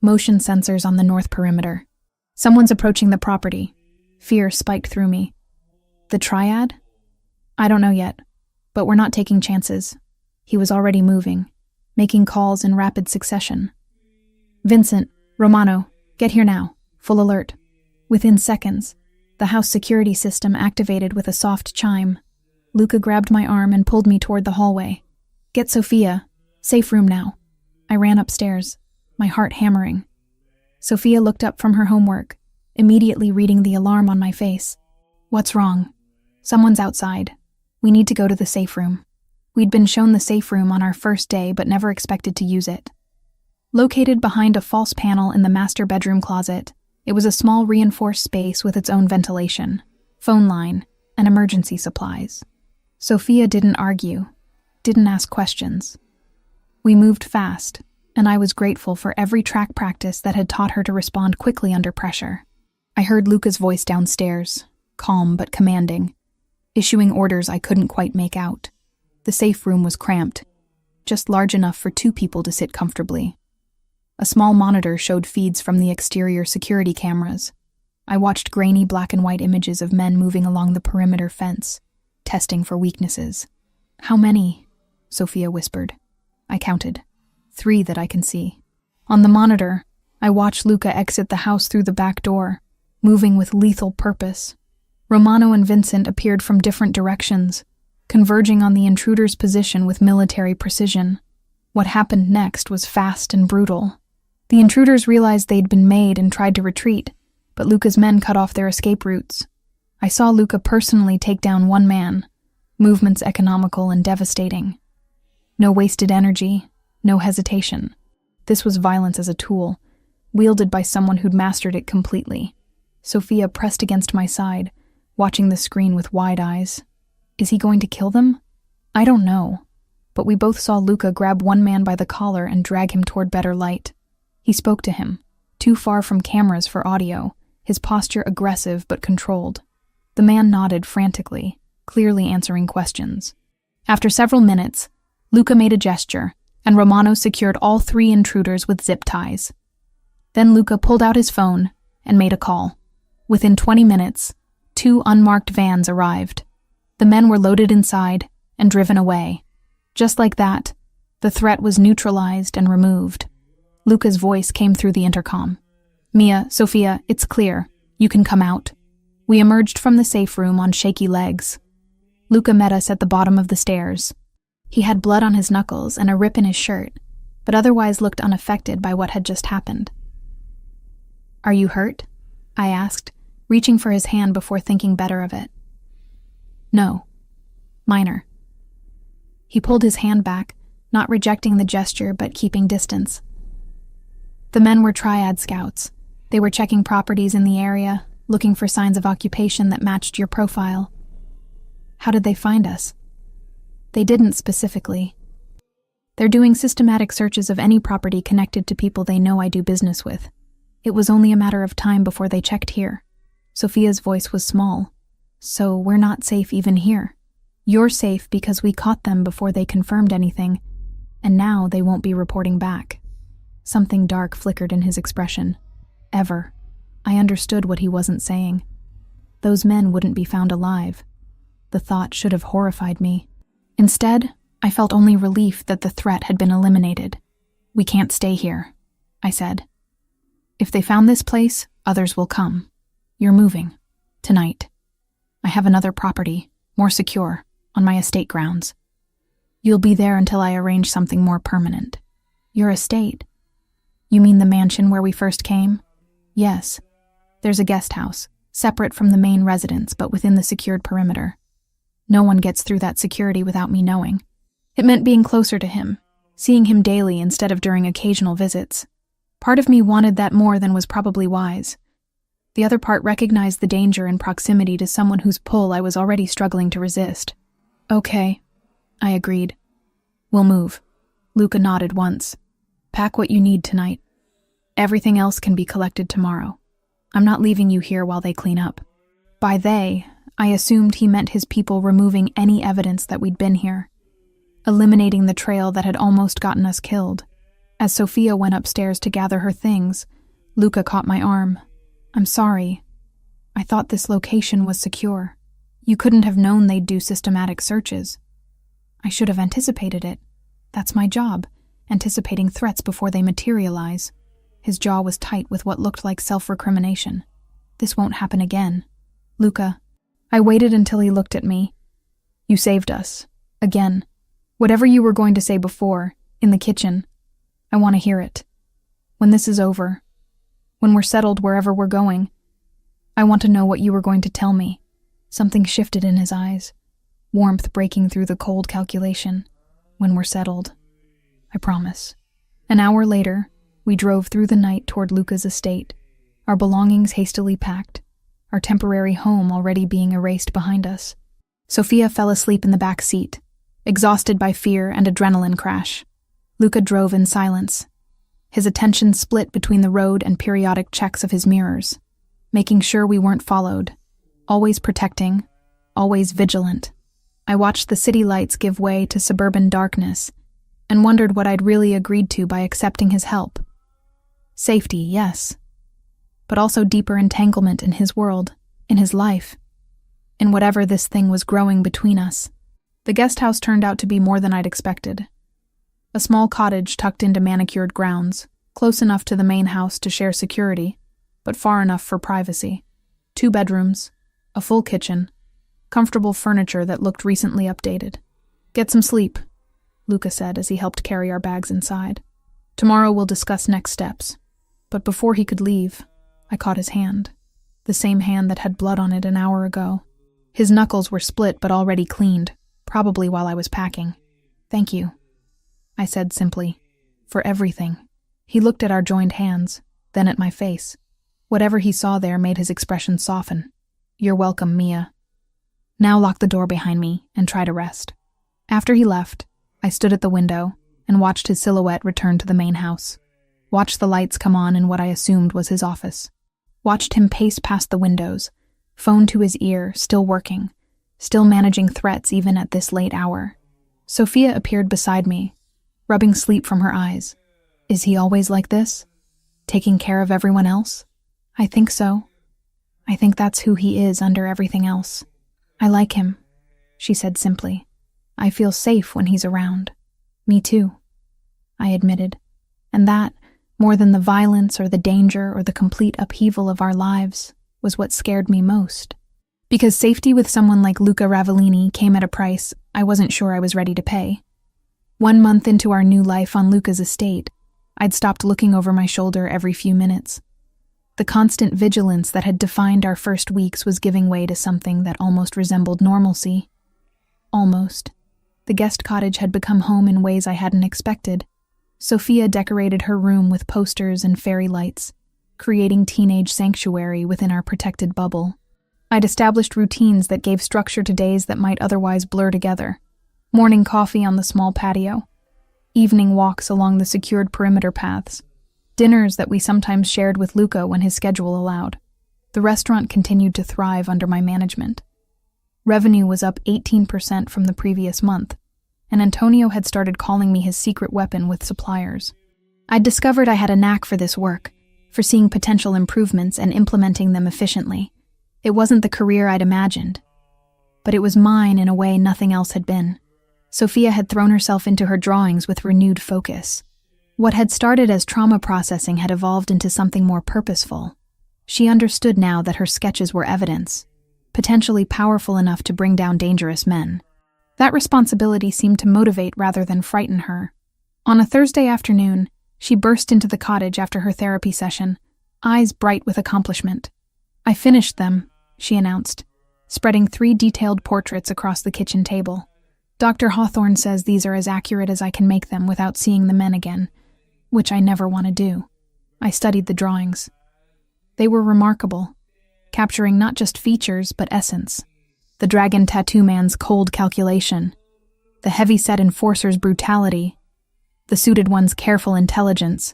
Motion sensors on the north perimeter. "Someone's approaching the property." Fear spiked through me. "The triad?" "I don't know yet, but we're not taking chances." He was already moving, making calls in rapid succession. "Vincent, Romano, get here now. Full alert." Within seconds, the house security system activated with a soft chime. Luca grabbed my arm and pulled me toward the hallway. "Get Sophia. Safe room now." I ran upstairs, my heart hammering. Sophia looked up from her homework, immediately reading the alarm on my face. "What's wrong?" "Someone's outside. We need to go to the safe room." We'd been shown the safe room on our first day but never expected to use it. Located behind a false panel in the master bedroom closet, it was a small reinforced space with its own ventilation, phone line, and emergency supplies. Sophia didn't argue, didn't ask questions. We moved fast, and I was grateful for every track practice that had taught her to respond quickly under pressure. I heard Luca's voice downstairs, calm but commanding, issuing orders I couldn't quite make out. The safe room was cramped, just large enough for 2 people to sit comfortably. A small monitor showed feeds from the exterior security cameras. I watched grainy black and white images of men moving along the perimeter fence, testing for weaknesses. "How many?" Sophia whispered. I counted. 3 that I can see. On the monitor, I watched Luca exit the house through the back door, moving with lethal purpose. Romano and Vincent appeared from different directions, converging on the intruder's position with military precision. What happened next was fast and brutal. The intruders realized they'd been made and tried to retreat, but Luca's men cut off their escape routes. I saw Luca personally take down one man, movements economical and devastating. No wasted energy, no hesitation. This was violence as a tool, wielded by someone who'd mastered it completely. Sophia pressed against my side, watching the screen with wide eyes. Is he going to kill them? I don't know. But we both saw Luca grab one man by the collar and drag him toward better light. He spoke to him, too far from cameras for audio, his posture aggressive but controlled. The man nodded frantically, clearly answering questions. After several minutes, Luca made a gesture, and Romano secured all 3 intruders with zip ties. Then Luca pulled out his phone and made a call. Within 20 minutes, 2 unmarked vans arrived. The men were loaded inside and driven away. Just like that, the threat was neutralized and removed. Luca's voice came through the intercom. Mia, Sophia, it's clear. You can come out. We emerged from the safe room on shaky legs. Luca met us at the bottom of the stairs. He had blood on his knuckles and a rip in his shirt, but otherwise looked unaffected by what had just happened. Are you hurt? I asked, reaching for his hand before thinking better of it. No. Minor. He pulled his hand back, not rejecting the gesture but keeping distance. The men were triad scouts. They were checking properties in the area, looking for signs of occupation that matched your profile. How did they find us? They didn't specifically. They're doing systematic searches of any property connected to people they know I do business with. It was only a matter of time before they checked here. Sophia's voice was small. So we're not safe even here. You're safe because we caught them before they confirmed anything, and now they won't be reporting back. Something dark flickered in his expression. Ever. I understood what he wasn't saying. Those men wouldn't be found alive. The thought should have horrified me. Instead, I felt only relief that the threat had been eliminated. We can't stay here, I said. If they found this place, others will come. You're moving. Tonight. I have another property, more secure, on my estate grounds. You'll be there until I arrange something more permanent. Your estate? You mean the mansion where we first came? Yes. There's a guest house, separate from the main residence but within the secured perimeter. No one gets through that security without me knowing. It meant being closer to him, seeing him daily instead of during occasional visits. Part of me wanted that more than was probably wise. The other part recognized the danger in proximity to someone whose pull I was already struggling to resist. Okay, I agreed. We'll move. Luca nodded once. Pack what you need tonight. Everything else can be collected tomorrow. I'm not leaving you here while they clean up. By they, I assumed he meant his people removing any evidence that we'd been here, eliminating the trail that had almost gotten us killed. As Sophia went upstairs to gather her things, Luca caught my arm. I'm sorry. I thought this location was secure. You couldn't have known they'd do systematic searches. I should have anticipated it. That's my job, anticipating threats before they materialize. His jaw was tight with what looked like self-recrimination. This won't happen again. Luca. I waited until he looked at me. You saved us. Again. Whatever you were going to say before, in the kitchen, I want to hear it. When this is over, when we're settled wherever we're going, I want to know what you were going to tell me. Something shifted in his eyes, warmth breaking through the cold calculation. When we're settled. I promise. An hour later, we drove through the night toward Luca's estate, our belongings hastily packed, our temporary home already being erased behind us. Sophia fell asleep in the back seat, exhausted by fear and adrenaline crash. Luca drove in silence, his attention split between the road and periodic checks of his mirrors, making sure we weren't followed, always protecting, always vigilant. I watched the city lights give way to suburban darkness and wondered what I'd really agreed to by accepting his help. Safety, yes, but also deeper entanglement in his world, in his life, in whatever this thing was growing between us. The guest house turned out to be more than I'd expected. A small cottage tucked into manicured grounds, close enough to the main house to share security, but far enough for privacy. 2 bedrooms, a full kitchen, comfortable furniture that looked recently updated. Get some sleep, Luca said as he helped carry our bags inside. Tomorrow we'll discuss next steps. But before he could leave, I caught his hand. the same hand that had blood on it an hour ago. His knuckles were split but already cleaned, probably while I was packing. "Thank you," I said simply, "for everything." He looked at our joined hands, then at my face. Whatever he saw there made his expression soften. "You're welcome, Mia. Now lock the door behind me and try to rest." After he left, I stood at the window and watched his silhouette return to the main house. Watched the lights come on in what I assumed was his office. Watched him pace past the windows, phone to his ear, still working, still managing threats even at this late hour. Sophia appeared beside me, rubbing sleep from her eyes. Is he always like this? Taking care of everyone else? I think so. I think that's who he is under everything else. "I like him," she said simply. "I feel safe when he's around." "Me too," I admitted. And that, more than the violence or the danger or the complete upheaval of our lives, was what scared me most. Because safety with someone like Luca Ravellini came at a price I wasn't sure I was ready to pay. 1 month into our new life on Luca's estate, I'd stopped looking over my shoulder every few minutes. The constant vigilance that had defined our first weeks was giving way to something that almost resembled normalcy. Almost. The guest cottage had become home in ways I hadn't expected. Sophia decorated her room with posters and fairy lights, creating teenage sanctuary within our protected bubble. I'd established routines that gave structure to days that might otherwise blur together. Morning coffee on the small patio, evening walks along the secured perimeter paths, dinners that we sometimes shared with Luca when his schedule allowed. The restaurant continued to thrive under my management. Revenue was up 18% from the previous month, and Antonio had started calling me his secret weapon with suppliers. I'd discovered I had a knack for this work, for seeing potential improvements and implementing them efficiently. It wasn't the career I'd imagined, but it was mine in a way nothing else had been. Sophia had thrown herself into her drawings with renewed focus. What had started as trauma processing had evolved into something more purposeful. She understood now that her sketches were evidence, potentially powerful enough to bring down dangerous men. That responsibility seemed to motivate rather than frighten her. On a Thursday afternoon, she burst into the cottage after her therapy session, eyes bright with accomplishment. "I finished them," she announced, spreading 3 detailed portraits across the kitchen table. "Dr. Hawthorne says these are as accurate as I can make them without seeing the men again, which I never want to do." I studied the drawings. They were remarkable, capturing not just features but essence. The dragon tattoo man's cold calculation, the heavy-set enforcer's brutality, the suited one's careful intelligence.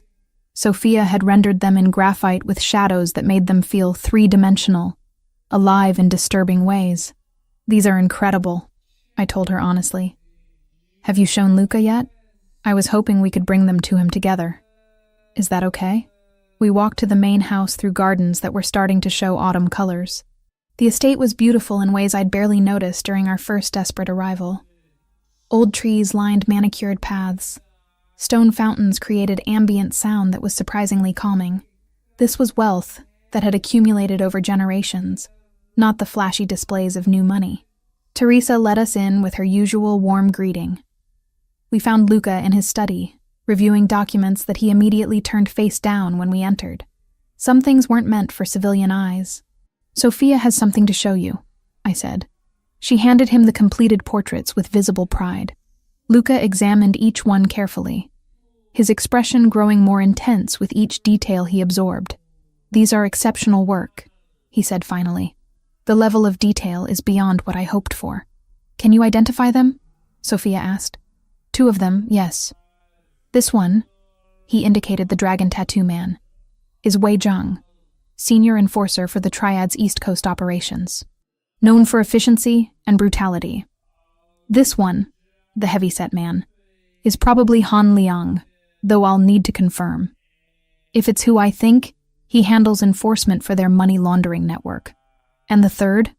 Sophia had rendered them in graphite with shadows that made them feel 3-dimensional, alive in disturbing ways. "These are incredible," I told her honestly. "Have you shown Luca yet? I was hoping we could bring them to him together. Is that okay?" We walked to the main house through gardens that were starting to show autumn colors. The estate was beautiful in ways I'd barely noticed during our first desperate arrival. Old trees lined manicured paths. Stone fountains created ambient sound that was surprisingly calming. This was wealth that had accumulated over generations, not the flashy displays of new money. Teresa let us in with her usual warm greeting. We found Luca in his study, reviewing documents that he immediately turned face down when we entered. Some things weren't meant for civilian eyes. "Sophia has something to show you," I said. She handed him the completed portraits with visible pride. Luca examined each one carefully, his expression growing more intense with each detail he absorbed. "These are exceptional work," he said finally. "The level of detail is beyond what I hoped for." "Can you identify them?" Sophia asked. "2 of them, yes. This one," he indicated the dragon tattoo man, "is Wei Zhang, senior enforcer for the Triad's East Coast operations, known for efficiency and brutality. This one, the heavy-set man, is probably Han Liang, though I'll need to confirm. If it's who I think, he handles enforcement for their money laundering network. And the third?"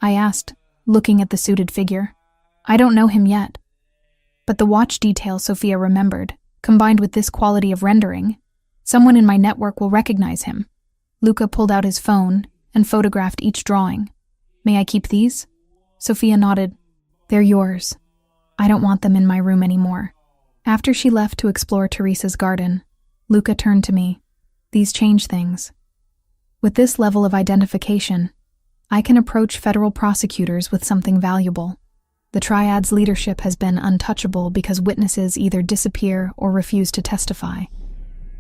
I asked, looking at the suited figure. "I don't know him yet." But the watch detail Sophia remembered, combined with this quality of rendering, someone in my network will recognize him. Luca pulled out his phone and photographed each drawing. "May I keep these?" Sophia nodded. "They're yours. I don't want them in my room anymore." After she left to explore Teresa's garden, Luca turned to me. "These change things." With this level of identification, I can approach federal prosecutors with something valuable. The triad's leadership has been untouchable because witnesses either disappear or refuse to testify.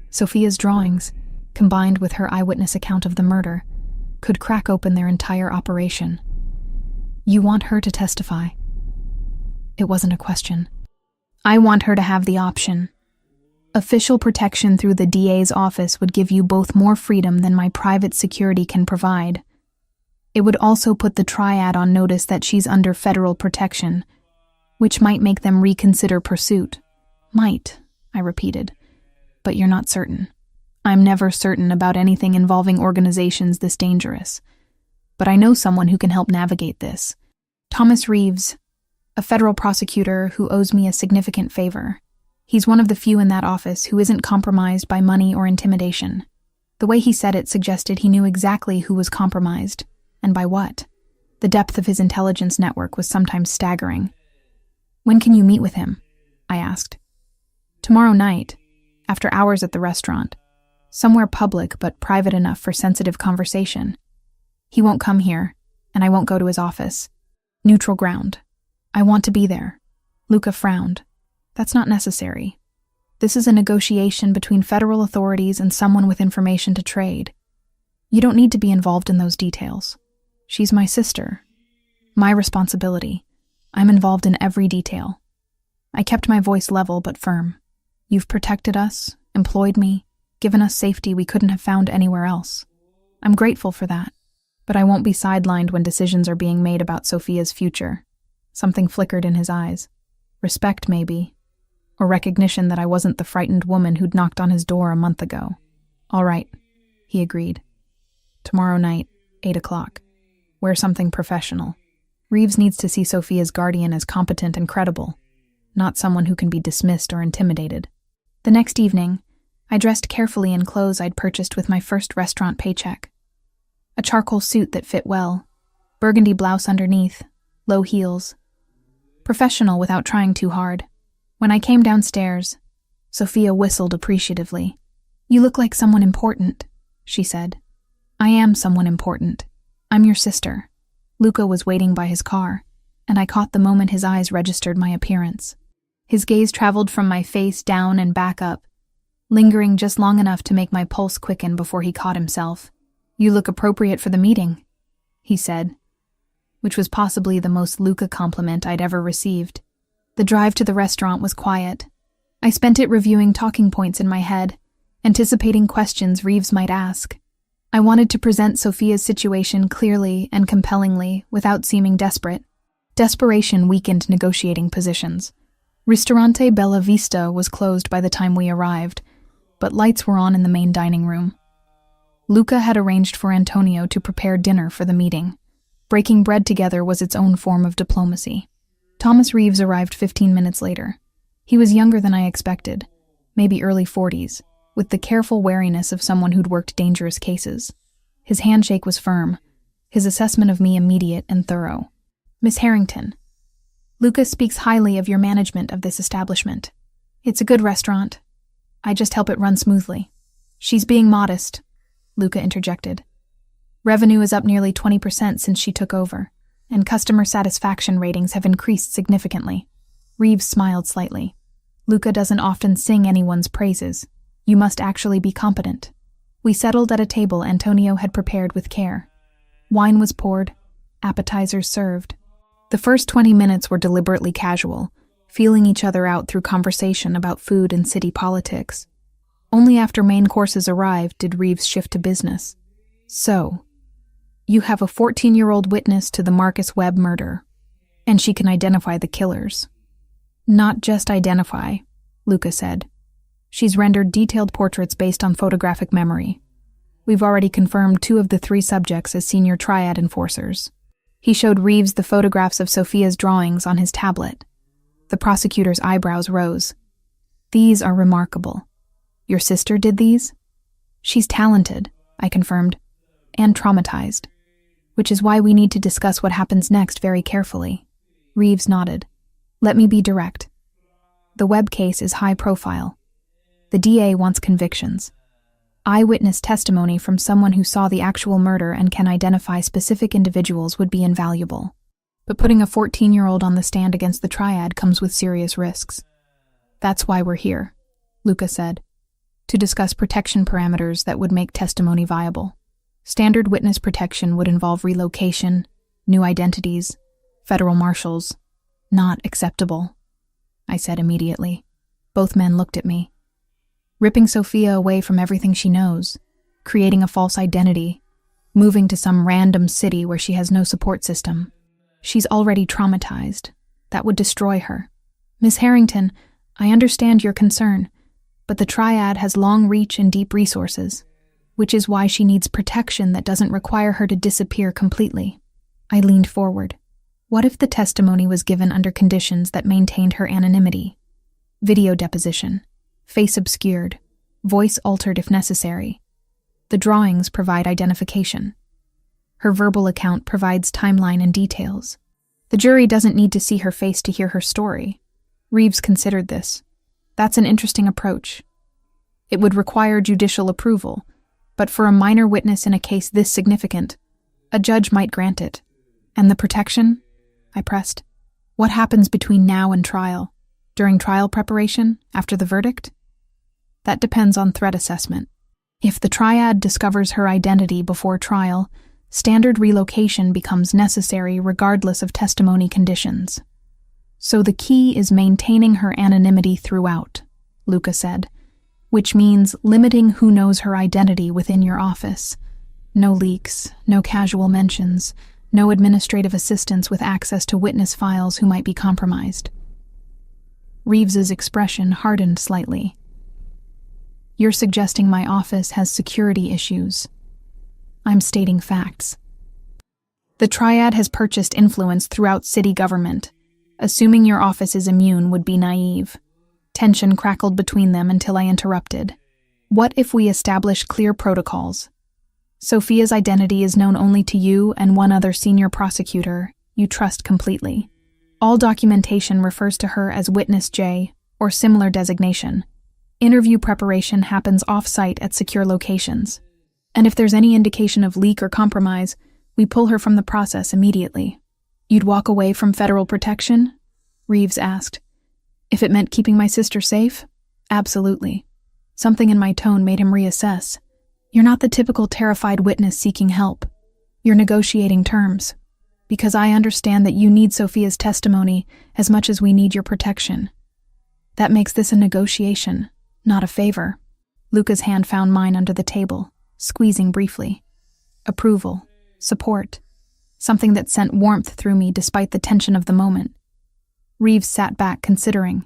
Sophia's drawings, combined with her eyewitness account of the murder, could crack open their entire operation. You want her to testify? It wasn't a question. I want her to have the option. Official protection through the DA's office would give you both more freedom than my private security can provide. It would also put the triad on notice that she's under federal protection, which might make them reconsider pursuit. Might, I repeated, but you're not certain. I'm never certain about anything involving organizations this dangerous, but I know someone who can help navigate this. Thomas Reeves, a federal prosecutor who owes me a significant favor. He's one of the few in that office who isn't compromised by money or intimidation. The way he said it suggested he knew exactly who was compromised, and by what. The depth of his intelligence network was sometimes staggering. When can you meet with him? I asked. Tomorrow night, after hours at the restaurant. Somewhere public but private enough for sensitive conversation. He won't come here, and I won't go to his office. Neutral ground. I want to be there. Luca frowned. That's not necessary. This is a negotiation between federal authorities and someone with information to trade. You don't need to be involved in those details. She's my sister. My responsibility. I'm involved in every detail. I kept my voice level but firm. You've protected us, employed me, given us safety we couldn't have found anywhere else. I'm grateful for that, but I won't be sidelined when decisions are being made about Sophia's future. Something flickered in his eyes. Respect, maybe, or recognition that I wasn't the frightened woman who'd knocked on his door a month ago. All right, he agreed. Tomorrow night, 8 o'clock. Wear something professional. Reeves needs to see Sophia's guardian as competent and credible, not someone who can be dismissed or intimidated. The next evening, I dressed carefully in clothes I'd purchased with my first restaurant paycheck. A charcoal suit that fit well, burgundy blouse underneath, low heels. Professional without trying too hard. When I came downstairs, Sophia whistled appreciatively. You look like someone important, she said. I am someone important. I'm your sister. Luca was waiting by his car, and I caught the moment his eyes registered my appearance. His gaze traveled from my face down and back up, lingering just long enough to make my pulse quicken before he caught himself. You look appropriate for the meeting, he said, which was possibly the most Luca compliment I'd ever received. The drive to the restaurant was quiet. I spent it reviewing talking points in my head, anticipating questions Reeves might ask. I wanted to present Sophia's situation clearly and compellingly without seeming desperate. Desperation weakened negotiating positions. Ristorante Bella Vista was closed by the time we arrived, but lights were on in the main dining room. Luca had arranged for Antonio to prepare dinner for the meeting. Breaking bread together was its own form of diplomacy. Thomas Reeves arrived 15 minutes later. He was younger than I expected, maybe early 40s, with the careful wariness of someone who'd worked dangerous cases. His handshake was firm, his assessment of me immediate and thorough. Miss Harrington, Luca speaks highly of your management of this establishment. It's a good restaurant. I just help it run smoothly. She's being modest, Luca interjected. Revenue is up nearly 20% since she took over, and customer satisfaction ratings have increased significantly. Reeves smiled slightly. Luca doesn't often sing anyone's praises. You must actually be competent. We settled at a table Antonio had prepared with care. Wine was poured, appetizers served. The first 20 minutes were deliberately casual, feeling each other out through conversation about food and city politics. Only after main courses arrived did Reeves shift to business. So, you have a 14-year-old witness to the Marcus Webb murder, and she can identify the killers. Not just identify, Luca said. She's rendered detailed portraits based on photographic memory. We've already confirmed 2 of the 3 subjects as senior triad enforcers. He showed Reeves the photographs of Sophia's drawings on his tablet. The prosecutor's eyebrows rose. These are remarkable. Your sister did these? She's talented, I confirmed, and traumatized, which is why we need to discuss what happens next very carefully. Reeves nodded. Let me be direct. The Webb case is high profile. The DA wants convictions. Eyewitness testimony from someone who saw the actual murder and can identify specific individuals would be invaluable. But putting a 14-year-old on the stand against the triad comes with serious risks. That's why we're here, Luca said, to discuss protection parameters that would make testimony viable. Standard witness protection would involve relocation, new identities, federal marshals. Not acceptable, I said immediately. Both men looked at me. Ripping Sophia away from everything she knows, creating a false identity, moving to some random city where she has no support system. She's already traumatized. That would destroy her. Miss Harrington, I understand your concern, but the triad has long reach and deep resources, which is why she needs protection that doesn't require her to disappear completely. I leaned forward. What if the testimony was given under conditions that maintained her anonymity? Video deposition, face obscured, voice altered if necessary. The drawings provide identification. Her verbal account provides timeline and details. The jury doesn't need to see her face to hear her story. Reeves considered this. That's an interesting approach. It would require judicial approval, but for a minor witness in a case this significant, a judge might grant it. And the protection? I pressed. What happens between now and trial? During trial preparation? After the verdict? That depends on threat assessment. If the triad discovers her identity before trial, standard relocation becomes necessary regardless of testimony conditions. So the key is maintaining her anonymity throughout, Luca said, which means limiting who knows her identity within your office. No leaks, no casual mentions, no administrative assistants with access to witness files who might be compromised. Reeves's expression hardened slightly. You're suggesting my office has security issues. I'm stating facts. The triad has purchased influence throughout city government. Assuming your office is immune would be naive. Tension crackled between them until I interrupted. What if we establish clear protocols? Sophia's identity is known only to you and one other senior prosecutor you trust completely. All documentation refers to her as Witness J or similar designation. Interview preparation happens off-site at secure locations. And if there's any indication of leak or compromise, we pull her from the process immediately. You'd walk away from federal protection? Reeves asked. If it meant keeping my sister safe? Absolutely. Something in my tone made him reassess. You're not the typical terrified witness seeking help. You're negotiating terms. Because I understand that you need Sophia's testimony as much as we need your protection. That makes this a negotiation, not a favor. Luca's hand found mine under the table, squeezing briefly. Approval, support, something that sent warmth through me despite the tension of the moment. Reeves sat back, considering.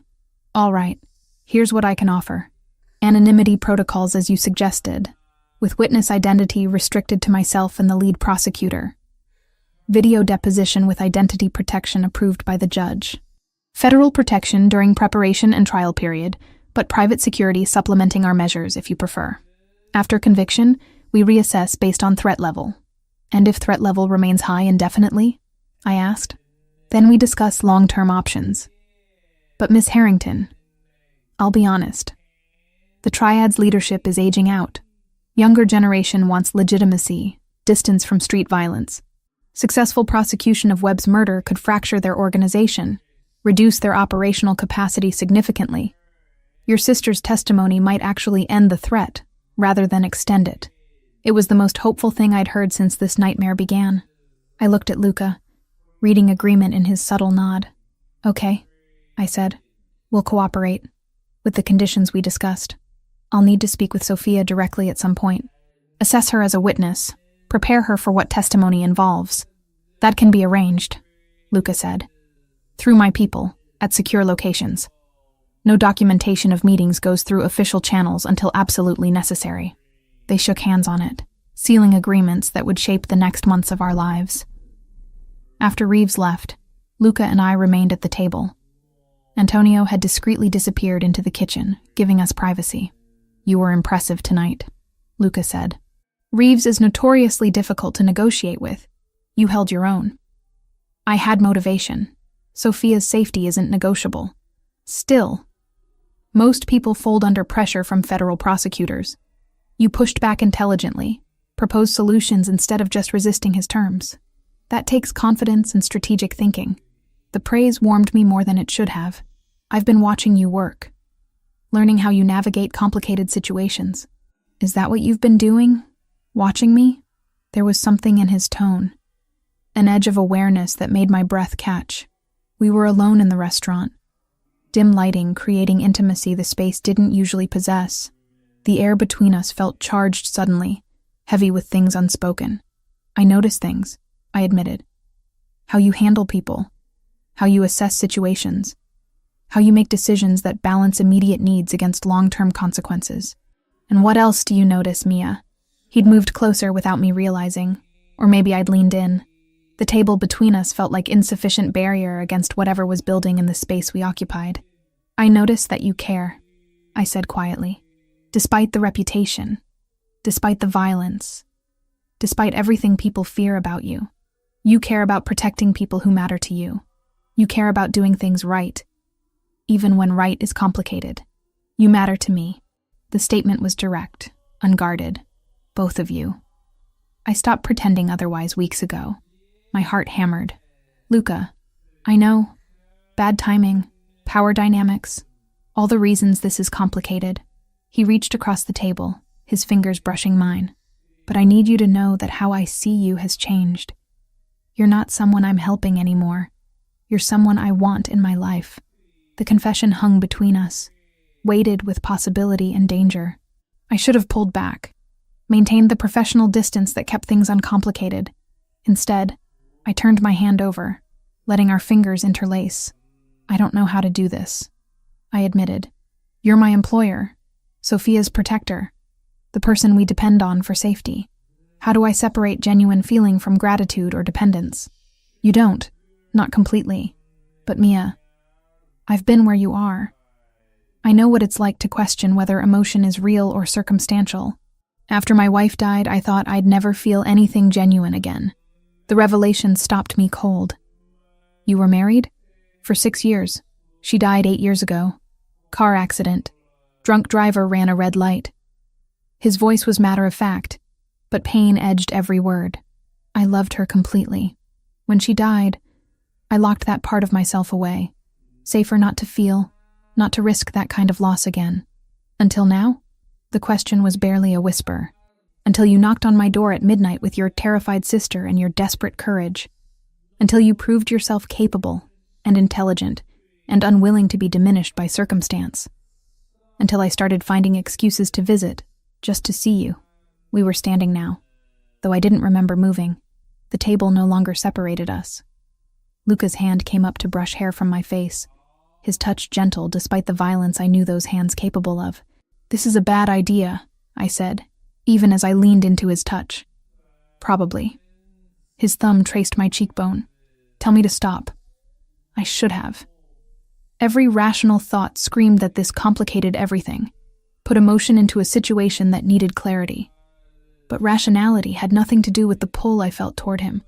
All right, here's what I can offer. Anonymity protocols as you suggested, with witness identity restricted to myself and the lead prosecutor. Video deposition with identity protection approved by the judge. Federal protection during preparation and trial period, but private security supplementing our measures if you prefer. After conviction, we reassess based on threat level. And if threat level remains high indefinitely? I asked. Then we discuss long-term options. But Miss Harrington, I'll be honest. The triad's leadership is aging out. Younger generation wants legitimacy, distance from street violence. Successful prosecution of Webb's murder could fracture their organization, reduce their operational capacity significantly. Your sister's testimony might actually end the threat, rather than extend it. It was the most hopeful thing I'd heard since this nightmare began. I looked at Luca, reading agreement in his subtle nod. Okay, I said. We'll cooperate, with the conditions we discussed. I'll need to speak with Sophia directly at some point. Assess her as a witness. Prepare her for what testimony involves. That can be arranged, Luca said. Through my people, at secure locations. No documentation of meetings goes through official channels until absolutely necessary. They shook hands on it, sealing agreements that would shape the next months of our lives. After Reeves left, Luca and I remained at the table. Antonio had discreetly disappeared into the kitchen, giving us privacy. You were impressive tonight, Luca said. Reeves is notoriously difficult to negotiate with. You held your own. I had motivation. Sophia's safety isn't negotiable. Still, most people fold under pressure from federal prosecutors. You pushed back intelligently, proposed solutions instead of just resisting his terms. That takes confidence and strategic thinking. The praise warmed me more than it should have. I've been watching you work, learning how you navigate complicated situations. Is that what you've been doing? Watching me? There was something in his tone, an edge of awareness that made my breath catch. We were alone in the restaurant. Dim lighting creating intimacy the space didn't usually possess. The air between us felt charged suddenly, heavy with things unspoken. I noticed things, I admitted. How you handle people, how you assess situations, how you make decisions that balance immediate needs against long-term consequences. And what else do you notice, Mia? He'd moved closer without me realizing, or maybe I'd leaned in. The table between us felt like insufficient barrier against whatever was building in the space we occupied. I noticed that you care, I said quietly. Despite the reputation, despite the violence, despite everything people fear about you, you care about protecting people who matter to you. You care about doing things right, even when right is complicated. You matter to me. The statement was direct, unguarded. Both of you. I stopped pretending otherwise weeks ago. My heart hammered. Luca, I know. Bad timing, power dynamics, all the reasons this is complicated. He reached across the table, his fingers brushing mine. But I need you to know that how I see you has changed. You're not someone I'm helping anymore. You're someone I want in my life. The confession hung between us, weighted with possibility and danger. I should have pulled back, maintained the professional distance that kept things uncomplicated. Instead, I turned my hand over, letting our fingers interlace. I don't know how to do this, I admitted. You're my employer, Sophia's protector, the person we depend on for safety. How do I separate genuine feeling from gratitude or dependence? You don't, not completely. But Mia, I've been where you are. I know what it's like to question whether emotion is real or circumstantial. After my wife died, I thought I'd never feel anything genuine again. The revelation stopped me cold. You were married? For 6 years. She died 8 years ago. Car accident. Drunk driver ran a red light. His voice was matter-of-fact, but pain edged every word. I loved her completely. When she died, I locked that part of myself away. Safer not to feel, not to risk that kind of loss again. Until now? The question was barely a whisper. Until you knocked on my door at midnight with your terrified sister and your desperate courage. Until you proved yourself capable and intelligent and unwilling to be diminished by circumstance. Until I started finding excuses to visit, just to see you. We were standing now. Though I didn't remember moving, the table no longer separated us. Luca's hand came up to brush hair from my face, his touch gentle despite the violence I knew those hands capable of. This is a bad idea, I said, even as I leaned into his touch. Probably. His thumb traced my cheekbone. Tell me to stop. I should have. Every rational thought screamed that this complicated everything, put emotion into a situation that needed clarity. But rationality had nothing to do with the pull I felt toward him,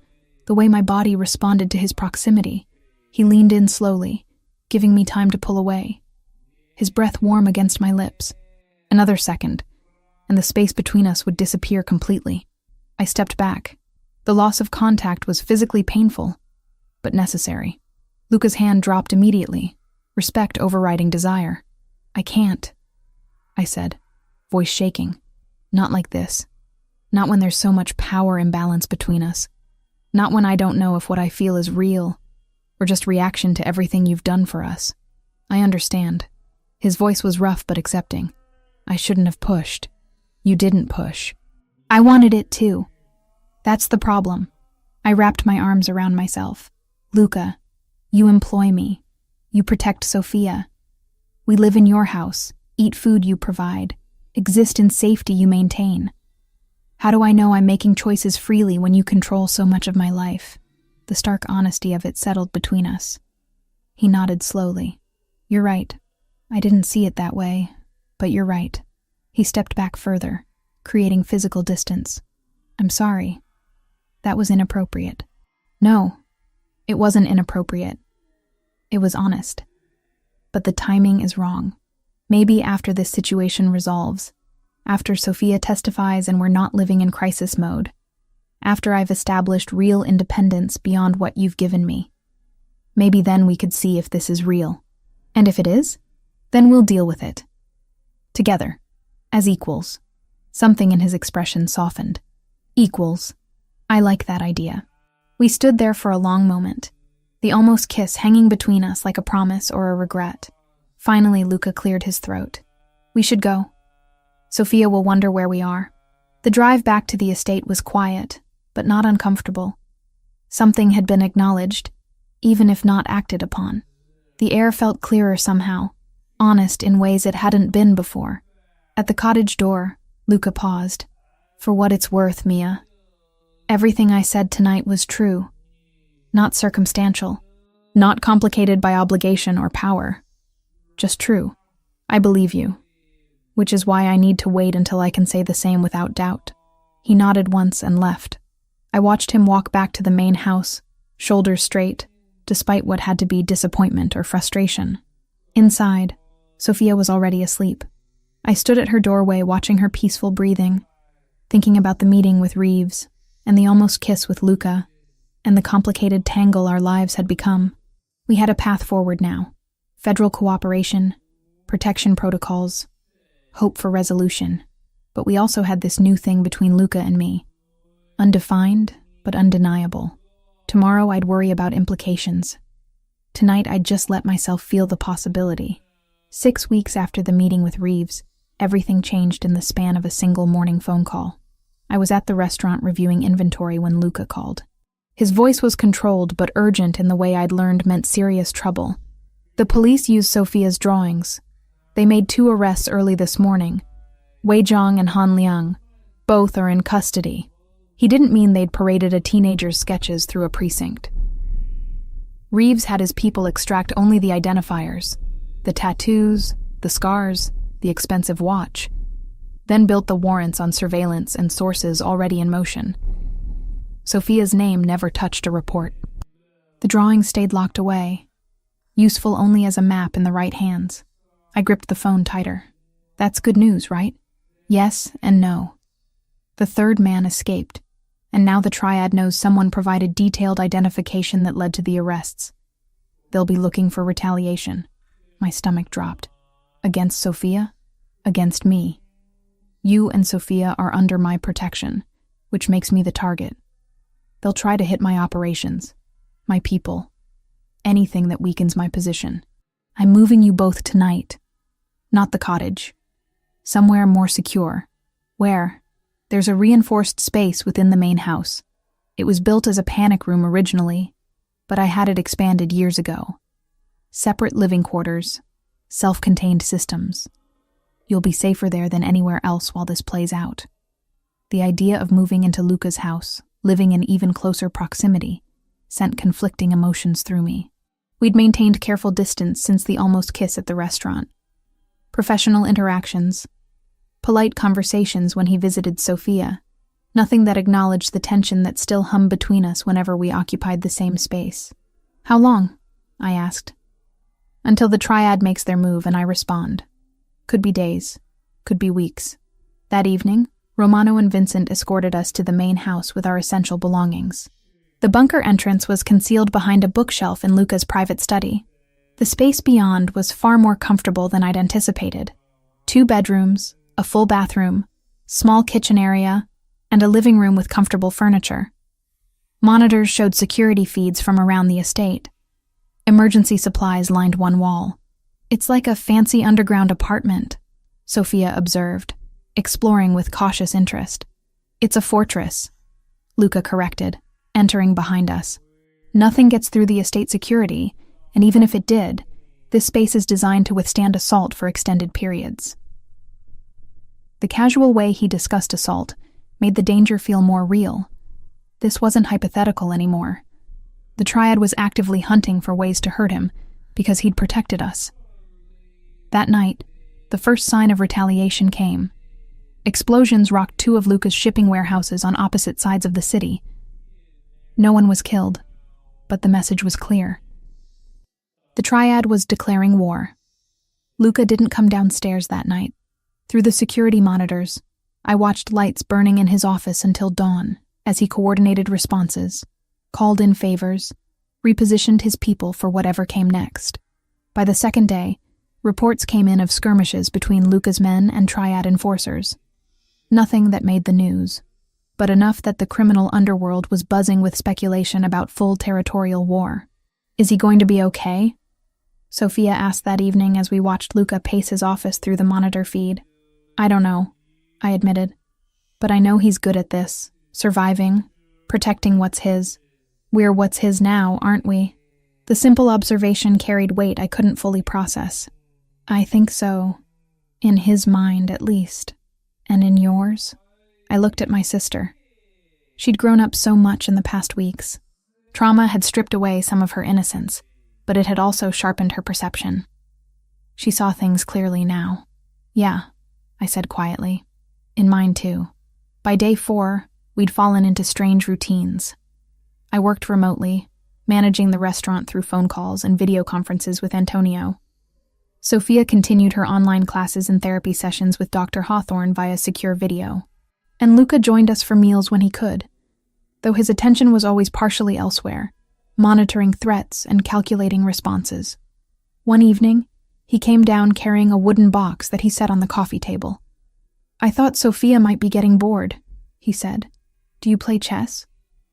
the way my body responded to his proximity. He leaned in slowly, giving me time to pull away. His breath warm against my lips. Another second, and the space between us would disappear completely. I stepped back. The loss of contact was physically painful, but necessary. Luca's hand dropped immediately, respect overriding desire. I can't, I said, voice shaking. Not like this. Not when there's so much power imbalance between us. Not when I don't know if what I feel is real, or just reaction to everything you've done for us. I understand. His voice was rough but accepting. I shouldn't have pushed. You didn't push. I wanted it too. That's the problem. I wrapped my arms around myself. Luca, you employ me. You protect Sophia. We live in your house, eat food you provide, exist in safety you maintain. How do I know I'm making choices freely when you control so much of my life? The stark honesty of it settled between us. He nodded slowly. You're right. I didn't see it that way, but you're right. He stepped back further, creating physical distance. I'm sorry. That was inappropriate. No, it wasn't inappropriate. It was honest. But the timing is wrong. Maybe after this situation resolves, After Sophia testifies and we're not living in crisis mode. After I've established real independence beyond what you've given me. Maybe then we could see if this is real. And if it is, then we'll deal with it. Together, as equals. Something in his expression softened. Equals. I like that idea. We stood there for a long moment, the almost kiss hanging between us like a promise or a regret. Finally, Luca cleared his throat. We should go. Sophia will wonder where we are. The drive back to the estate was quiet, but not uncomfortable. Something had been acknowledged, even if not acted upon. The air felt clearer somehow, honest in ways it hadn't been before. At the cottage door, Luca paused. For what it's worth, Mia. Everything I said tonight was true. Not circumstantial. Not complicated by obligation or power. Just true. I believe you. Which is why I need to wait until I can say the same without doubt. He nodded once and left. I watched him walk back to the main house, shoulders straight, despite what had to be disappointment or frustration. Inside, Sophia was already asleep. I stood at her doorway watching her peaceful breathing, thinking about the meeting with Reeves, and the almost kiss with Luca, and the complicated tangle our lives had become. We had a path forward now. Federal cooperation, protection protocols, hope for resolution. But we also had this new thing between Luca and me. Undefined, but undeniable. Tomorrow I'd worry about implications. Tonight I'd just let myself feel the possibility. 6 weeks after the meeting with Reeves, everything changed in the span of a single morning phone call. I was at the restaurant reviewing inventory when Luca called. His voice was controlled but urgent in the way I'd learned meant serious trouble. The police used Sophia's drawings. They made 2 arrests early this morning. Wei Zhang and Han Liang. Both are in custody. He didn't mean they'd paraded a teenager's sketches through a precinct. Reeves had his people extract only the identifiers, the tattoos, the scars, the expensive watch, then built the warrants on surveillance and sources already in motion. Sophia's name never touched a report. The drawing stayed locked away, useful only as a map in the right hands. I gripped the phone tighter. That's good news, right? Yes and no. The third man escaped, and now the triad knows someone provided detailed identification that led to the arrests. They'll be looking for retaliation. My stomach dropped. Against Sophia? Against me. You and Sophia are under my protection, which makes me the target. They'll try to hit my operations, my people, anything that weakens my position. I'm moving you both tonight. Not the cottage. Somewhere more secure. Where? There's a reinforced space within the main house. It was built as a panic room originally, but I had it expanded years ago. Separate living quarters, self-contained systems. You'll be safer there than anywhere else while this plays out. The idea of moving into Luca's house, living in even closer proximity, sent conflicting emotions through me. We'd maintained careful distance since the almost kiss at the restaurant. Professional interactions, polite conversations when he visited Sophia, nothing that acknowledged the tension that still hummed between us whenever we occupied the same space. How long? I asked. Until the triad makes their move and I respond. Could be days, could be weeks. That evening, Romano and Vincent escorted us to the main house with our essential belongings. The bunker entrance was concealed behind a bookshelf in Luca's private study. The space beyond was far more comfortable than I'd anticipated. 2 bedrooms, a full bathroom, small kitchen area, and a living room with comfortable furniture. Monitors showed security feeds from around the estate. Emergency supplies lined one wall. It's like a fancy underground apartment, Sophia observed, exploring with cautious interest. It's a fortress, Luca corrected, entering behind us. Nothing gets through the estate security, and even if it did, this space is designed to withstand assault for extended periods. The casual way he discussed assault made the danger feel more real. This wasn't hypothetical anymore. The triad was actively hunting for ways to hurt him because he'd protected us. That night, the first sign of retaliation came. Explosions rocked 2 of Luca's shipping warehouses on opposite sides of the city. No one was killed, but the message was clear. The triad was declaring war. Luca didn't come downstairs that night. Through the security monitors, I watched lights burning in his office until dawn as he coordinated responses, called in favors, repositioned his people for whatever came next. By the second day, reports came in of skirmishes between Luca's men and Triad enforcers. Nothing that made the news, but enough that the criminal underworld was buzzing with speculation about full territorial war. Is he going to be okay? Sophia asked that evening as we watched Luca pace his office through the monitor feed. I don't know, I admitted. But I know he's good at this, surviving, protecting what's his. We're what's his now, aren't we? The simple observation carried weight I couldn't fully process. I think so. In his mind, at least. And in yours? I looked at my sister. She'd grown up so much in the past weeks. Trauma had stripped away some of her innocence, but it had also sharpened her perception. She saw things clearly now. Yeah, I said quietly. In mine too. By day 4, we'd fallen into strange routines. I worked remotely, managing the restaurant through phone calls and video conferences with Antonio. Sophia continued her online classes and therapy sessions with Dr. Hawthorne via secure video. And Luca joined us for meals when he could, though his attention was always partially elsewhere, monitoring threats and calculating responses. One evening, he came down carrying a wooden box that he set on the coffee table. I thought Sophia might be getting bored, he said. Do you play chess?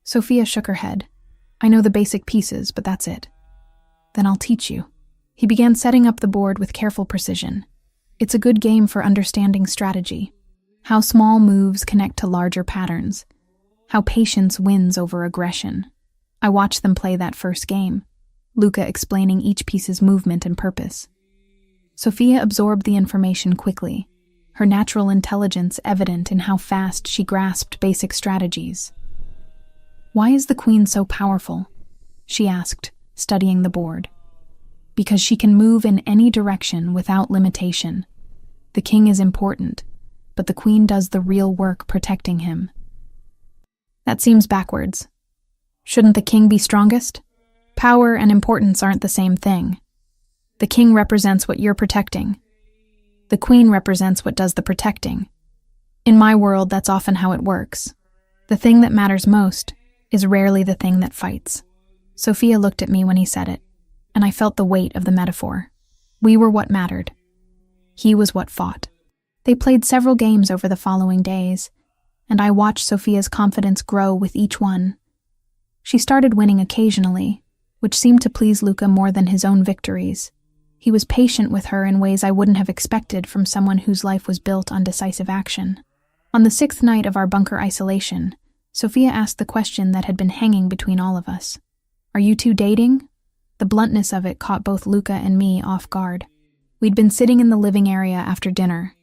Sophia shook her head. I know the basic pieces, but that's it. Then I'll teach you. He began setting up the board with careful precision. It's a good game for understanding strategy, how small moves connect to larger patterns, how patience wins over aggression. I watched them play that first game, Luca explaining each piece's movement and purpose. Sophia absorbed the information quickly, her natural intelligence evident in how fast she grasped basic strategies. Why is the queen so powerful? She asked, studying the board. Because she can move in any direction without limitation. The king is important, but the queen does the real work protecting him. That seems backwards. Shouldn't the king be strongest? Power and importance aren't the same thing. The king represents what you're protecting. The queen represents what does the protecting. In my world, that's often how it works. The thing that matters most is rarely the thing that fights. Sophia looked at me when he said it, and I felt the weight of the metaphor. We were what mattered. He was what fought. They played several games over the following days, and I watched Sophia's confidence grow with each one. She started winning occasionally, which seemed to please Luca more than his own victories. He was patient with her in ways I wouldn't have expected from someone whose life was built on decisive action. On the 6th night of our bunker isolation, Sophia asked the question that had been hanging between all of us. Are you two dating? The bluntness of it caught both Luca and me off guard. We'd been sitting in the living area after dinner,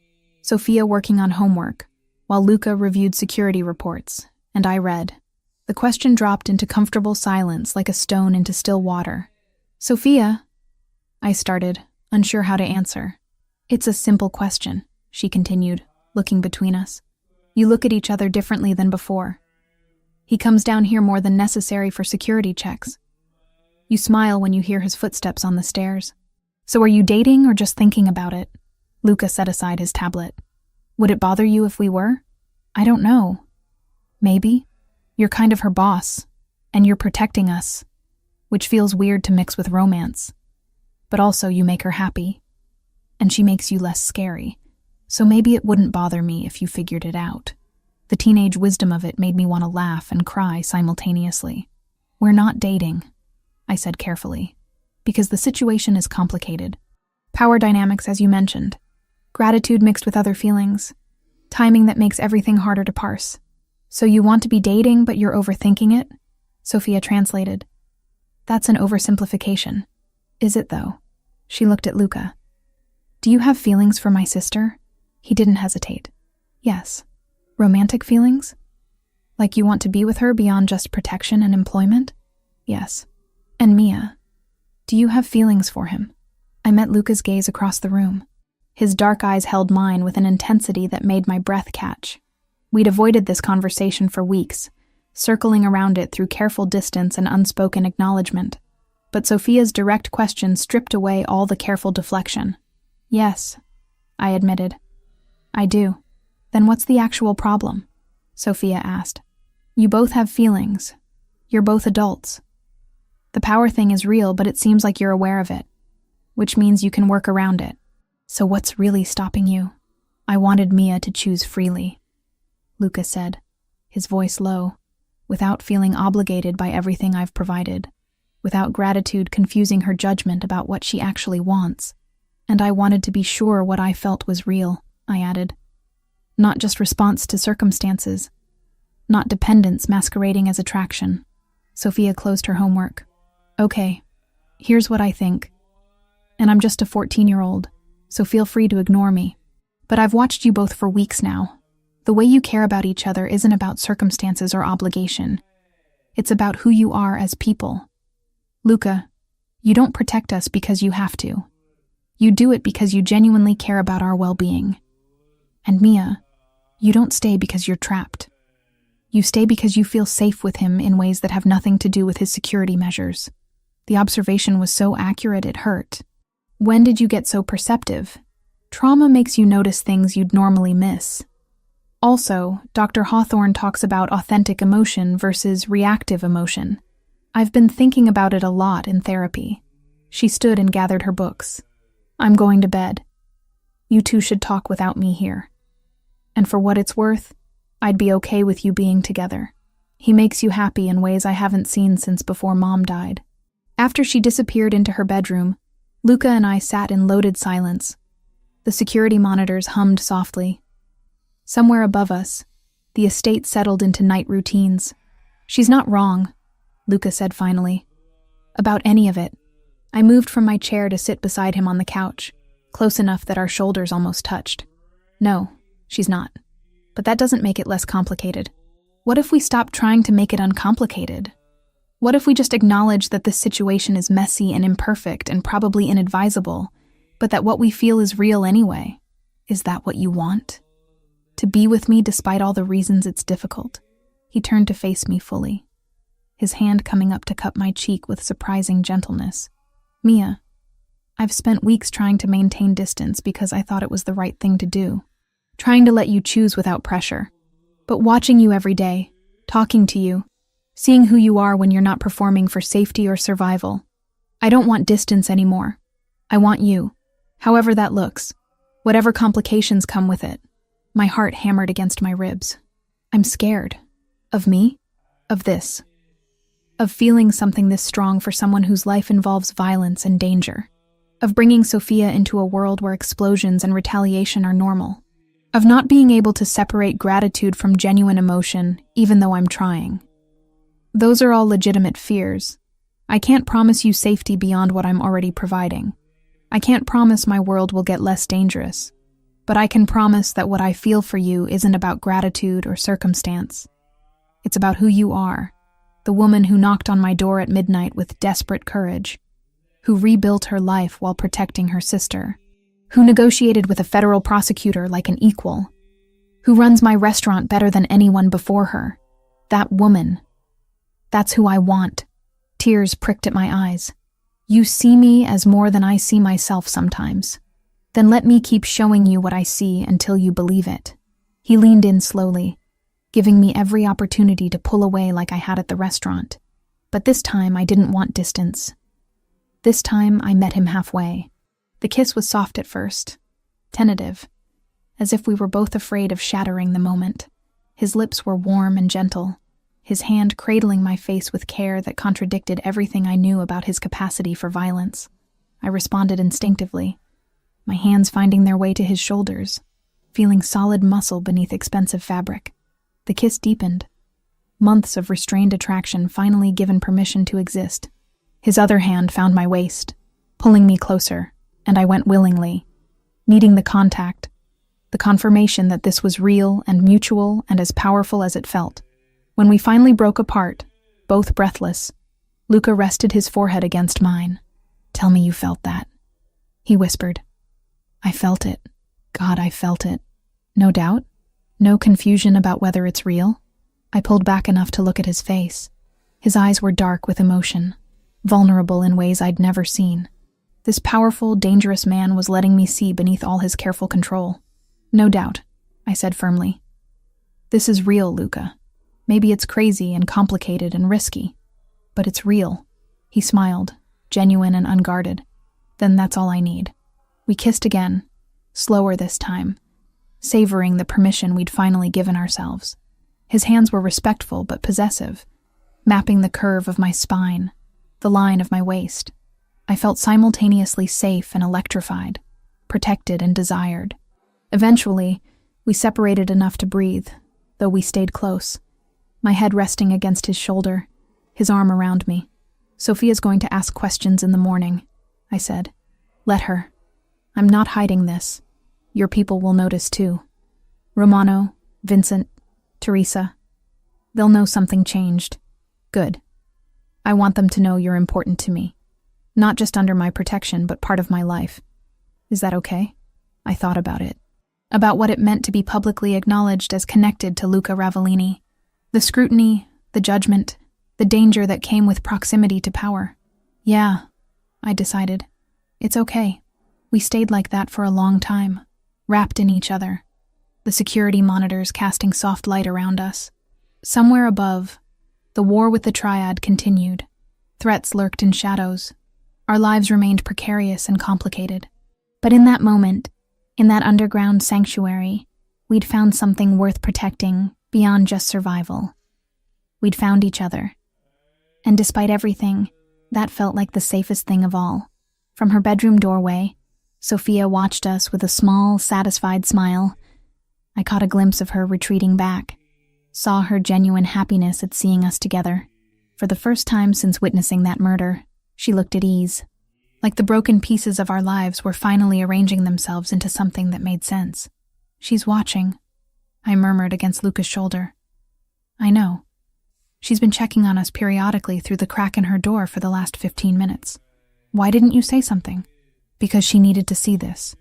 Sophia working on homework, while Luca reviewed security reports, and I read. The question dropped into comfortable silence like a stone into still water. Sophia, I started, unsure how to answer. It's a simple question, she continued, looking between us. You look at each other differently than before. He comes down here more than necessary for security checks. You smile when you hear his footsteps on the stairs. So are you dating or just thinking about it? Luca set aside his tablet. Would it bother you if we were? I don't know. Maybe. You're kind of her boss, and you're protecting us, which feels weird to mix with romance. But also you make her happy, and she makes you less scary, so maybe it wouldn't bother me if you figured it out. The teenage wisdom of it made me want to laugh and cry simultaneously. We're not dating, I said carefully, because the situation is complicated. Power dynamics, as you mentioned. Gratitude mixed with other feelings. Timing that makes everything harder to parse. So you want to be dating, but you're overthinking it? Sophia translated. That's an oversimplification. Is it, though? She looked at Luca. Do you have feelings for my sister? He didn't hesitate. Yes. Romantic feelings? Like you want to be with her beyond just protection and employment? Yes. And Mia, do you have feelings for him? I met Luca's gaze across the room. His dark eyes held mine with an intensity that made my breath catch. We'd avoided this conversation for weeks, circling around it through careful distance and unspoken acknowledgement. But Sophia's direct question stripped away all the careful deflection. Yes, I admitted. I do. Then what's the actual problem? Sophia asked. You both have feelings. You're both adults. The power thing is real, but it seems like you're aware of it, which means you can work around it. So what's really stopping you? I wanted Mia to choose freely, Luca said, his voice low, without feeling obligated by everything I've provided, without gratitude confusing her judgment about what she actually wants. And I wanted to be sure what I felt was real, I added. Not just response to circumstances, not dependence masquerading as attraction. Sophia closed her homework. Okay, here's what I think. And I'm just a 14-year-old, so feel free to ignore me. But I've watched you both for weeks now. The way you care about each other isn't about circumstances or obligation. It's about who you are as people. Luca, you don't protect us because you have to. You do it because you genuinely care about our well-being. And Mia, you don't stay because you're trapped. You stay because you feel safe with him in ways that have nothing to do with his security measures. The observation was so accurate it hurt. When did you get so perceptive? Trauma makes you notice things you'd normally miss. Also, Dr. Hawthorne talks about authentic emotion versus reactive emotion. I've been thinking about it a lot in therapy. She stood and gathered her books. I'm going to bed. You two should talk without me here. And for what it's worth, I'd be okay with you being together. He makes you happy in ways I haven't seen since before Mom died. After she disappeared into her bedroom, Luca and I sat in loaded silence. The security monitors hummed softly. Somewhere above us, the estate settled into night routines. She's not wrong, Luca said finally. About any of it. I moved from my chair to sit beside him on the couch, close enough that our shoulders almost touched. No, she's not. But that doesn't make it less complicated. What if we stop trying to make it uncomplicated? What if we just acknowledge that this situation is messy and imperfect and probably inadvisable, but that what we feel is real anyway? Is that what you want? To be with me despite all the reasons it's difficult? He turned to face me fully, his hand coming up to cup my cheek with surprising gentleness. Mia, I've spent weeks trying to maintain distance because I thought it was the right thing to do, trying to let you choose without pressure. But watching you every day, talking to you, seeing who you are when you're not performing for safety or survival, I don't want distance anymore. I want you, however that looks, whatever complications come with it. My heart hammered against my ribs. I'm scared. Of me? Of this. Of feeling something this strong for someone whose life involves violence and danger. Of bringing Sophia into a world where explosions and retaliation are normal. Of not being able to separate gratitude from genuine emotion, even though I'm trying. Those are all legitimate fears. I can't promise you safety beyond what I'm already providing. I can't promise my world will get less dangerous. But I can promise that what I feel for you isn't about gratitude or circumstance. It's about who you are, the woman who knocked on my door at midnight with desperate courage, who rebuilt her life while protecting her sister, who negotiated with a federal prosecutor like an equal, who runs my restaurant better than anyone before her. That woman. That's who I want. Tears pricked at my eyes. You see me as more than I see myself sometimes. Then let me keep showing you what I see until you believe it. He leaned in slowly, giving me every opportunity to pull away like I had at the restaurant. But this time I didn't want distance. This time I met him halfway. The kiss was soft at first, tentative, as if we were both afraid of shattering the moment. His lips were warm and gentle, his hand cradling my face with care that contradicted everything I knew about his capacity for violence. I responded instinctively, my hands finding their way to his shoulders, feeling solid muscle beneath expensive fabric. The kiss deepened, months of restrained attraction finally given permission to exist. His other hand found my waist, pulling me closer, and I went willingly, needing the contact, the confirmation that this was real and mutual and as powerful as it felt. When we finally broke apart, both breathless, Luca rested his forehead against mine. "Tell me you felt that," he whispered. I felt it. God, I felt it. No doubt? No confusion about whether it's real? I pulled back enough to look at his face. His eyes were dark with emotion, vulnerable in ways I'd never seen. This powerful, dangerous man was letting me see beneath all his careful control. No doubt, I said firmly. This is real, Luca. Maybe it's crazy and complicated and risky, but it's real. He smiled, genuine and unguarded. Then that's all I need. We kissed again, slower this time, savoring the permission we'd finally given ourselves. His hands were respectful but possessive, mapping the curve of my spine, the line of my waist. I felt simultaneously safe and electrified, protected and desired. Eventually, we separated enough to breathe, though we stayed close. My head resting against his shoulder, his arm around me. Sophia's going to ask questions in the morning, I said. Let her. I'm not hiding this. Your people will notice too. Romano, Vincent, Teresa. They'll know something changed. Good. I want them to know you're important to me. Not just under my protection, but part of my life. Is that okay? I thought about it. About what it meant to be publicly acknowledged as connected to Luca Ravellini. The scrutiny, the judgment, the danger that came with proximity to power. Yeah, I decided. It's okay. We stayed like that for a long time, wrapped in each other, the security monitors casting soft light around us. Somewhere above, the war with the Triad continued. Threats lurked in shadows. Our lives remained precarious and complicated. But in that moment, in that underground sanctuary, we'd found something worth protecting beyond just survival. We'd found each other. And despite everything, that felt like the safest thing of all. From her bedroom doorway, Sophia watched us with a small, satisfied smile. I caught a glimpse of her retreating back, saw her genuine happiness at seeing us together. For the first time since witnessing that murder, she looked at ease, like the broken pieces of our lives were finally arranging themselves into something that made sense. She's watching, I murmured against Luca's shoulder. I know. She's been checking on us periodically through the crack in her door for the last 15 minutes. Why didn't you say something? Because she needed to see this.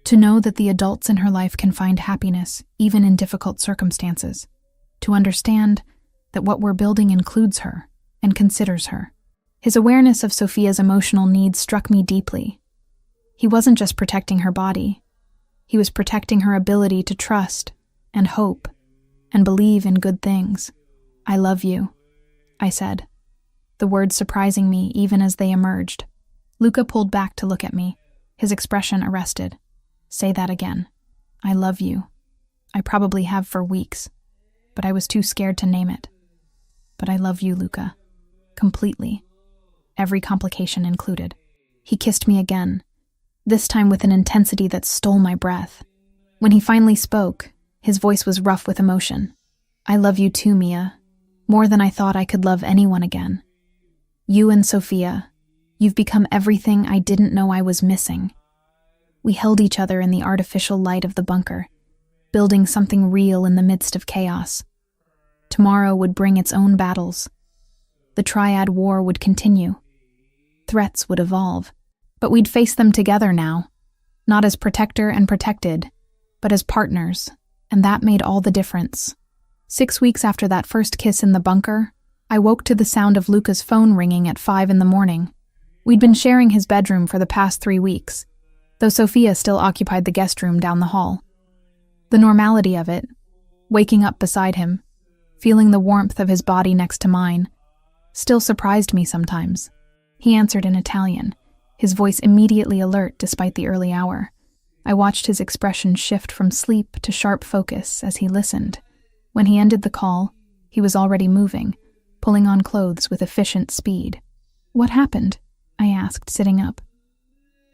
To know that the adults in her life can find happiness, even in difficult circumstances. To understand that what we're building includes her and considers her. His awareness of Sophia's emotional needs struck me deeply. He wasn't just protecting her body. He was protecting her ability to trust and hope and believe in good things. I love you, I said, the words surprising me even as they emerged. Luca pulled back to look at me, his expression arrested. Say that again. I love you. I probably have for weeks, but I was too scared to name it. But I love you, Luca. Completely. Every complication included. He kissed me again, this time with an intensity that stole my breath. When he finally spoke, his voice was rough with emotion. I love you too, Mia. More than I thought I could love anyone again. You and Sophia, you've become everything I didn't know I was missing. We held each other in the artificial light of the bunker, building something real in the midst of chaos. Tomorrow would bring its own battles. The Triad War would continue. Threats would evolve. But we'd face them together now, not as protector and protected, but as partners, and that made all the difference. 6 weeks after that first kiss in the bunker, I woke to the sound of Luca's phone ringing at 5 a.m. We'd been sharing his bedroom for the past 3 weeks, though Sophia still occupied the guest room down the hall. The normality of it, waking up beside him, feeling the warmth of his body next to mine, still surprised me sometimes. He answered in Italian, his voice immediately alert despite the early hour. I watched his expression shift from sleep to sharp focus as he listened. When he ended the call, he was already moving, pulling on clothes with efficient speed. What happened? I asked, sitting up.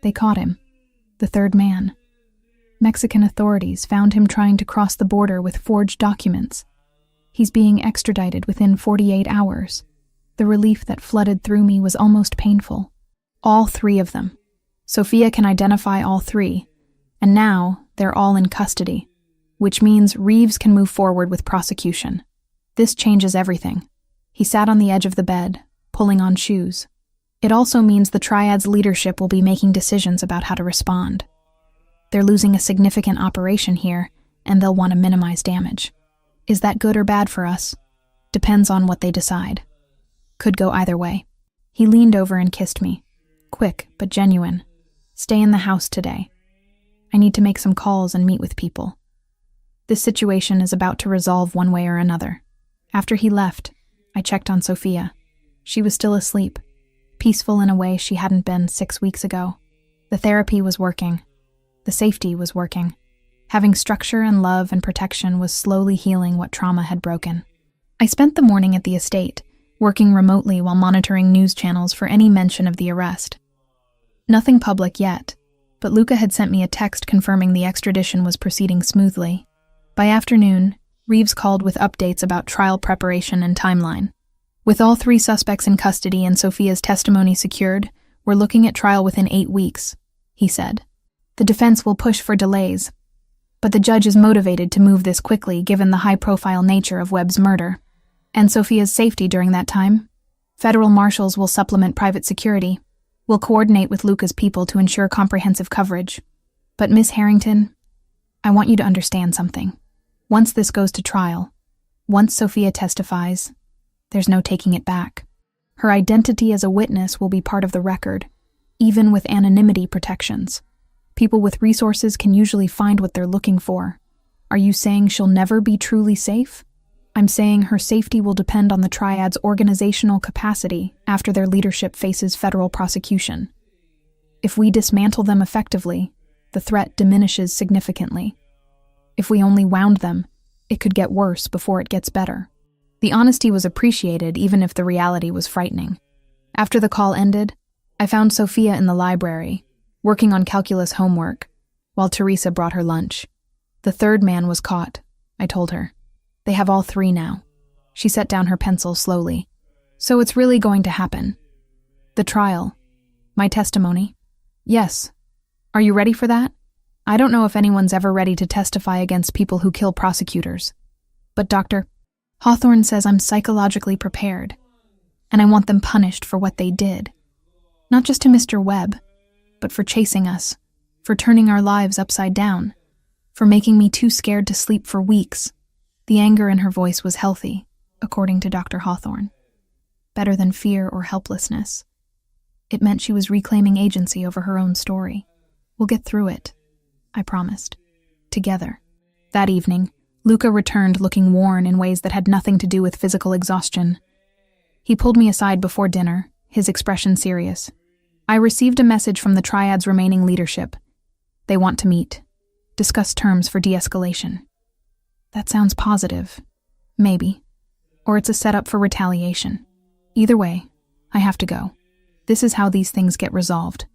They caught him. The third man. Mexican authorities found him trying to cross the border with forged documents. He's being extradited within 48 hours. The relief that flooded through me was almost painful. All 3 of them. Sophia can identify all 3, and now they're all in custody, which means Reeves can move forward with prosecution. This changes everything. He sat on the edge of the bed, pulling on shoes. It also means the Triad's leadership will be making decisions about how to respond. They're losing a significant operation here, and they'll want to minimize damage. Is that good or bad for us? Depends on what they decide. Could go either way. He leaned over and kissed me. Quick, but genuine. Stay in the house today. I need to make some calls and meet with people. This situation is about to resolve one way or another. After he left, I checked on Sophia. She was still asleep, peaceful in a way she hadn't been 6 weeks ago. The therapy was working. The safety was working. Having structure and love and protection was slowly healing what trauma had broken. I spent the morning at the estate, working remotely while monitoring news channels for any mention of the arrest. Nothing public yet, but Luca had sent me a text confirming the extradition was proceeding smoothly. By afternoon, Reeves called with updates about trial preparation and timeline. With all 3 suspects in custody and Sophia's testimony secured, we're looking at trial within 8 weeks, he said. The defense will push for delays, but the judge is motivated to move this quickly given the high-profile nature of Webb's murder. And Sophia's safety during that time? Federal marshals will supplement private security. We'll coordinate with Luca's people to ensure comprehensive coverage. But Miss Harrington, I want you to understand something. Once this goes to trial, once Sophia testifies, there's no taking it back. Her identity as a witness will be part of the record, even with anonymity protections. People with resources can usually find what they're looking for. Are you saying she'll never be truly safe? I'm saying her safety will depend on the triad's organizational capacity after their leadership faces federal prosecution. If we dismantle them effectively, the threat diminishes significantly. If we only wound them, it could get worse before it gets better. The honesty was appreciated even if the reality was frightening. After the call ended, I found Sophia in the library, working on calculus homework, while Teresa brought her lunch. The 3rd man was caught, I told her. They have all 3 now. She set down her pencil slowly. So it's really going to happen. The trial. My testimony. Yes. Are you ready for that? I don't know if anyone's ever ready to testify against people who kill prosecutors. But Dr. Hawthorne says I'm psychologically prepared, and I want them punished for what they did. Not just to Mr. Webb, but for chasing us, for turning our lives upside down, for making me too scared to sleep for weeks. The anger in her voice was healthy, according to Dr. Hawthorne. Better than fear or helplessness. It meant she was reclaiming agency over her own story. We'll get through it, I promised. Together. That evening, Luca returned looking worn in ways that had nothing to do with physical exhaustion. He pulled me aside before dinner, his expression serious. I received a message from the triad's remaining leadership. They want to meet, discuss terms for de-escalation. That sounds positive. Maybe. Or it's a setup for retaliation. Either way, I have to go. This is how these things get resolved.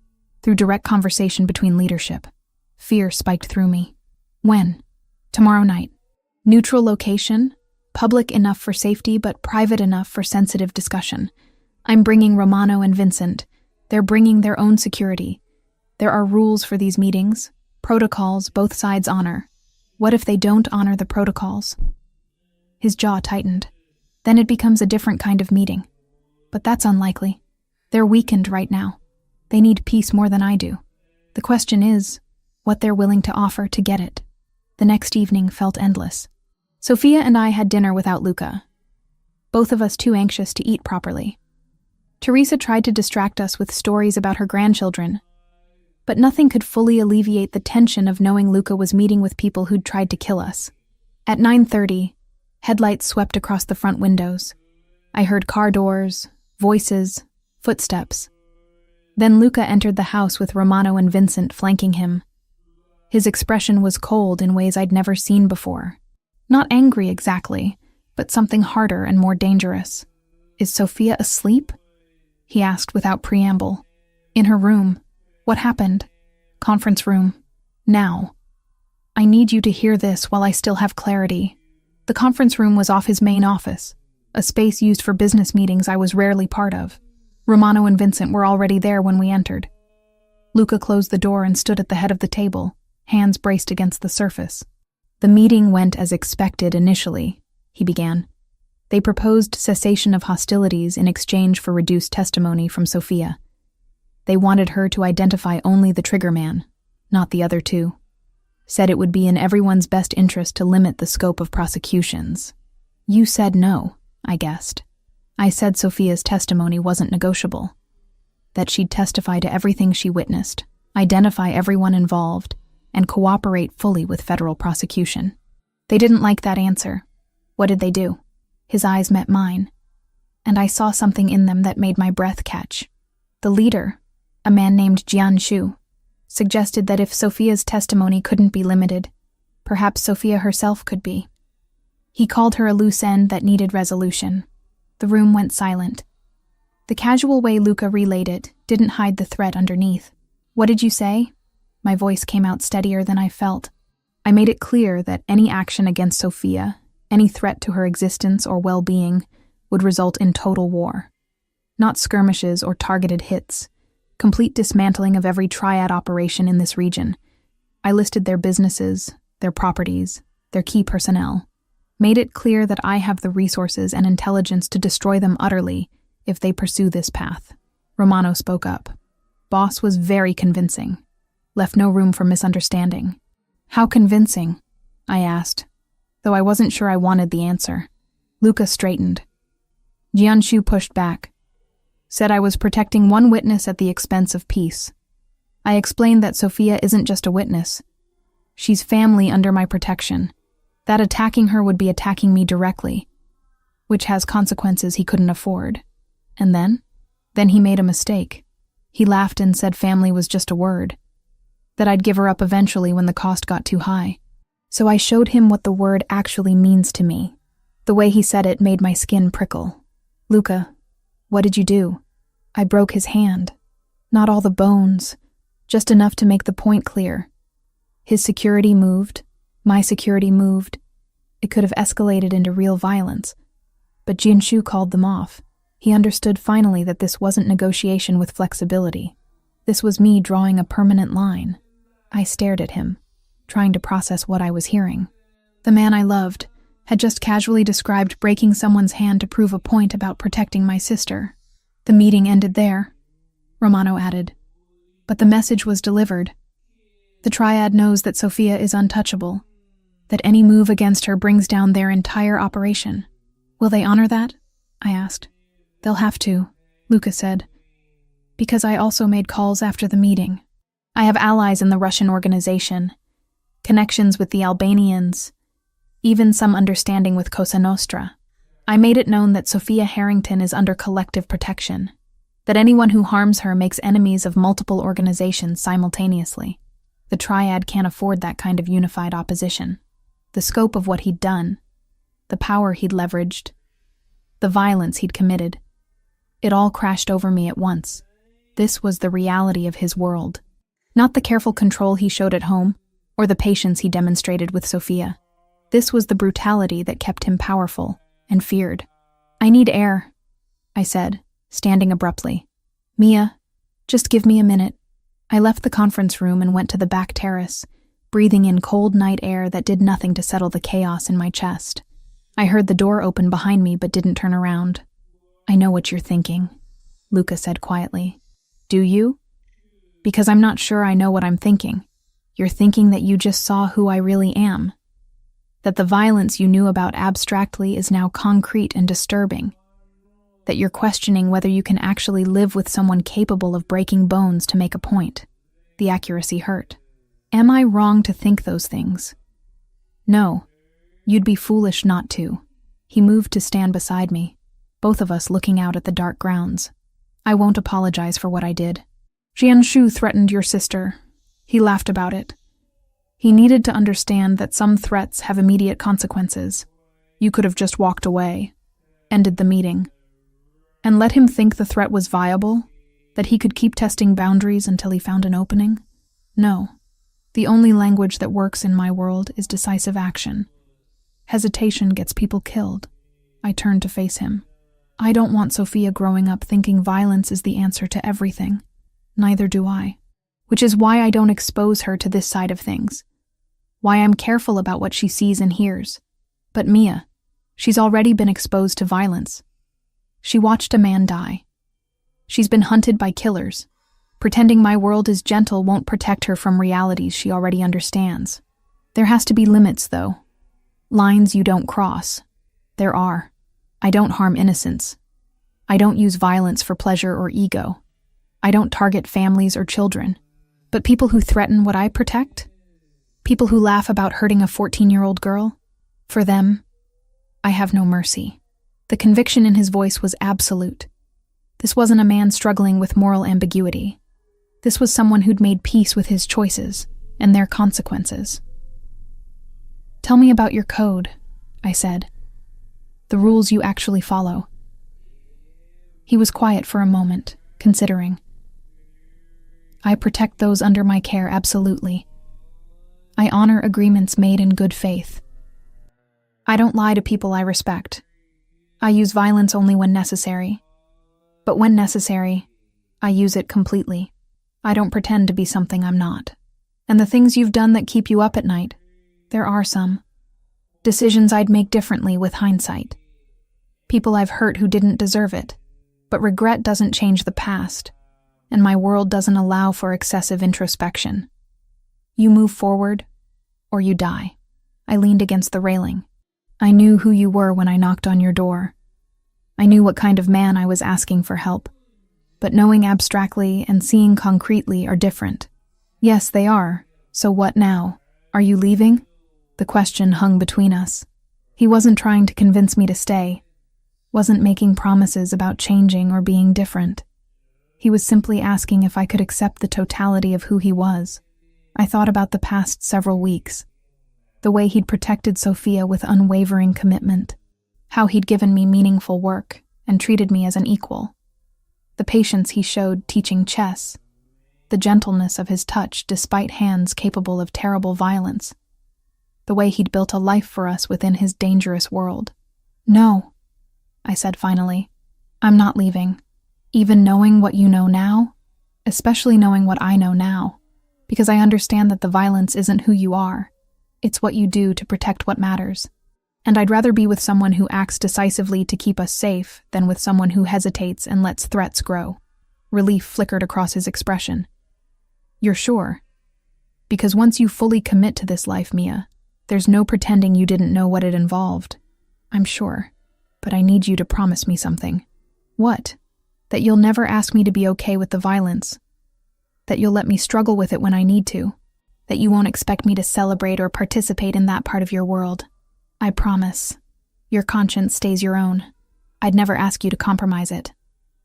Through direct conversation between leadership. Fear spiked through me. When? Tomorrow night. Neutral location, public enough for safety but private enough for sensitive discussion. I'm bringing Romano and Vincent. They're bringing their own security. There are rules for these meetings, protocols both sides honor. What if they don't honor the protocols? His jaw tightened. Then it becomes a different kind of meeting. But that's unlikely. They're weakened right now. They need peace more than I do. The question is, what they're willing to offer to get it. The next evening felt endless. Sophia and I had dinner without Luca. Both of us too anxious to eat properly. Teresa tried to distract us with stories about her grandchildren, but nothing could fully alleviate the tension of knowing Luca was meeting with people who'd tried to kill us. At 9:30, headlights swept across the front windows. I heard car doors, voices, footsteps. Then Luca entered the house with Romano and Vincent flanking him. His expression was cold in ways I'd never seen before. Not angry exactly, but something harder and more dangerous. Is Sophia asleep? He asked without preamble. In her room. What happened? Conference room. Now. I need you to hear this while I still have clarity. The conference room was off his main office, a space used for business meetings I was rarely part of. Romano and Vincent were already there when we entered. Luca closed the door and stood at the head of the table, hands braced against the surface. The meeting went as expected initially, he began. They proposed cessation of hostilities in exchange for reduced testimony from Sophia. They wanted her to identify only the trigger man, not the other 2. Said it would be in everyone's best interest to limit the scope of prosecutions. You said no, I guessed. I said Sophia's testimony wasn't negotiable. That she'd testify to everything she witnessed, identify everyone involved, and cooperate fully with federal prosecution. They didn't like that answer. What did they do? His eyes met mine, and I saw something in them that made my breath catch. The leader, a man named Jian Shu, suggested that if Sophia's testimony couldn't be limited, perhaps Sophia herself could be. He called her a loose end that needed resolution. The room went silent. The casual way Luca relayed it didn't hide the threat underneath. "What did you say?" My voice came out steadier than I felt. I made it clear that any action against Sophia, any threat to her existence or well-being, would result in total war. Not skirmishes or targeted hits. Complete dismantling of every triad operation in this region. I listed their businesses, their properties, their key personnel. Made it clear that I have the resources and intelligence to destroy them utterly if they pursue this path. Romano spoke up. Boss was very convincing. Left no room for misunderstanding. "How convincing?" I asked, though I wasn't sure I wanted the answer. Luca straightened. Jianshu pushed back. Said I was protecting one witness at the expense of peace. I explained that Sophia isn't just a witness. She's family under my protection. That attacking her would be attacking me directly, which has consequences he couldn't afford. And then? Then he made a mistake. He laughed and said family was just a word. That I'd give her up eventually when the cost got too high. So I showed him what the word actually means to me. The way he said it made my skin prickle. "Luca, what did you do?" I broke his hand. Not all the bones, just enough to make the point clear. His security moved. My security moved. It could have escalated into real violence. But Jinshu called them off. He understood finally that this wasn't negotiation with flexibility. This was me drawing a permanent line. I stared at him, trying to process what I was hearing. The man I loved had just casually described breaking someone's hand to prove a point about protecting my sister. The meeting ended there, Romano added. But the message was delivered. The triad knows that Sophia is untouchable, that any move against her brings down their entire operation. Will they honor that? I asked. They'll have to, Luca said, because I also made calls after the meeting. I have allies in the Russian organization, connections with the Albanians, even some understanding with Cosa Nostra. I made it known that Sophia Harrington is under collective protection, that anyone who harms her makes enemies of multiple organizations simultaneously. The triad can't afford that kind of unified opposition. The scope of what he'd done, the power he'd leveraged, the violence he'd committed, it all crashed over me at once. This was the reality of his world, not the careful control he showed at home or the patience he demonstrated with Sophia. This was the brutality that kept him powerful and feared. I need air, I said, standing abruptly. Mia, just give me a minute. I left the conference room and went to the back terrace, breathing in cold night air that did nothing to settle the chaos in my chest. I heard the door open behind me but didn't turn around. I know what you're thinking, Luca said quietly. Do you? Because I'm not sure I know what I'm thinking. You're thinking that you just saw who I really am. That the violence you knew about abstractly is now concrete and disturbing. That you're questioning whether you can actually live with someone capable of breaking bones to make a point. The accuracy hurt. Am I wrong to think those things? No. You'd be foolish not to. He moved to stand beside me, both of us looking out at the dark grounds. I won't apologize for what I did. Jianshu threatened your sister. He laughed about it. He needed to understand that some threats have immediate consequences. You could have just walked away, ended the meeting, and let him think the threat was viable, that he could keep testing boundaries until he found an opening. No. The only language that works in my world is decisive action. Hesitation gets people killed. I turned to face him. I don't want Sophia growing up thinking violence is the answer to everything. Neither do I. Which is why I don't expose her to this side of things. Why I'm careful about what she sees and hears. But Mia, she's already been exposed to violence. She watched a man die. She's been hunted by killers. Pretending my world is gentle won't protect her from realities she already understands. There has to be limits, though. Lines you don't cross. There are. I don't harm innocents. I don't use violence for pleasure or ego. I don't target families or children. But people who threaten what I protect? People who laugh about hurting a 14-year-old girl? For them, I have no mercy. The conviction in his voice was absolute. This wasn't a man struggling with moral ambiguity. This was someone who'd made peace with his choices and their consequences. Tell me about your code, I said. The rules you actually follow. He was quiet for a moment, considering. I protect those under my care, absolutely. I honor agreements made in good faith. I don't lie to people I respect. I use violence only when necessary. But when necessary, I use it completely. I don't pretend to be something I'm not. And the things you've done that keep you up at night, there are some. Decisions I'd make differently with hindsight. People I've hurt who didn't deserve it. But regret doesn't change the past, and my world doesn't allow for excessive introspection. You move forward, or you die. I leaned against the railing. I knew who you were when I knocked on your door. I knew what kind of man I was asking for help. But knowing abstractly and seeing concretely are different. Yes, they are. So what now? Are you leaving? The question hung between us. He wasn't trying to convince me to stay. Wasn't making promises about changing or being different. He was simply asking if I could accept the totality of who he was. I thought about the past several weeks. The way he'd protected Sophia with unwavering commitment. How he'd given me meaningful work and treated me as an equal. The patience he showed teaching chess. The gentleness of his touch despite hands capable of terrible violence. The way he'd built a life for us within his dangerous world. No, I said finally. I'm not leaving. Even knowing what you know now, especially knowing what I know now, because I understand that the violence isn't who you are. It's what you do to protect what matters. And I'd rather be with someone who acts decisively to keep us safe than with someone who hesitates and lets threats grow. Relief flickered across his expression. You're sure? Because once you fully commit to this life, Mia, there's no pretending you didn't know what it involved. I'm sure. But I need you to promise me something. What? That you'll never ask me to be okay with the violence. That you'll let me struggle with it when I need to. That you won't expect me to celebrate or participate in that part of your world. I promise. Your conscience stays your own. I'd never ask you to compromise it.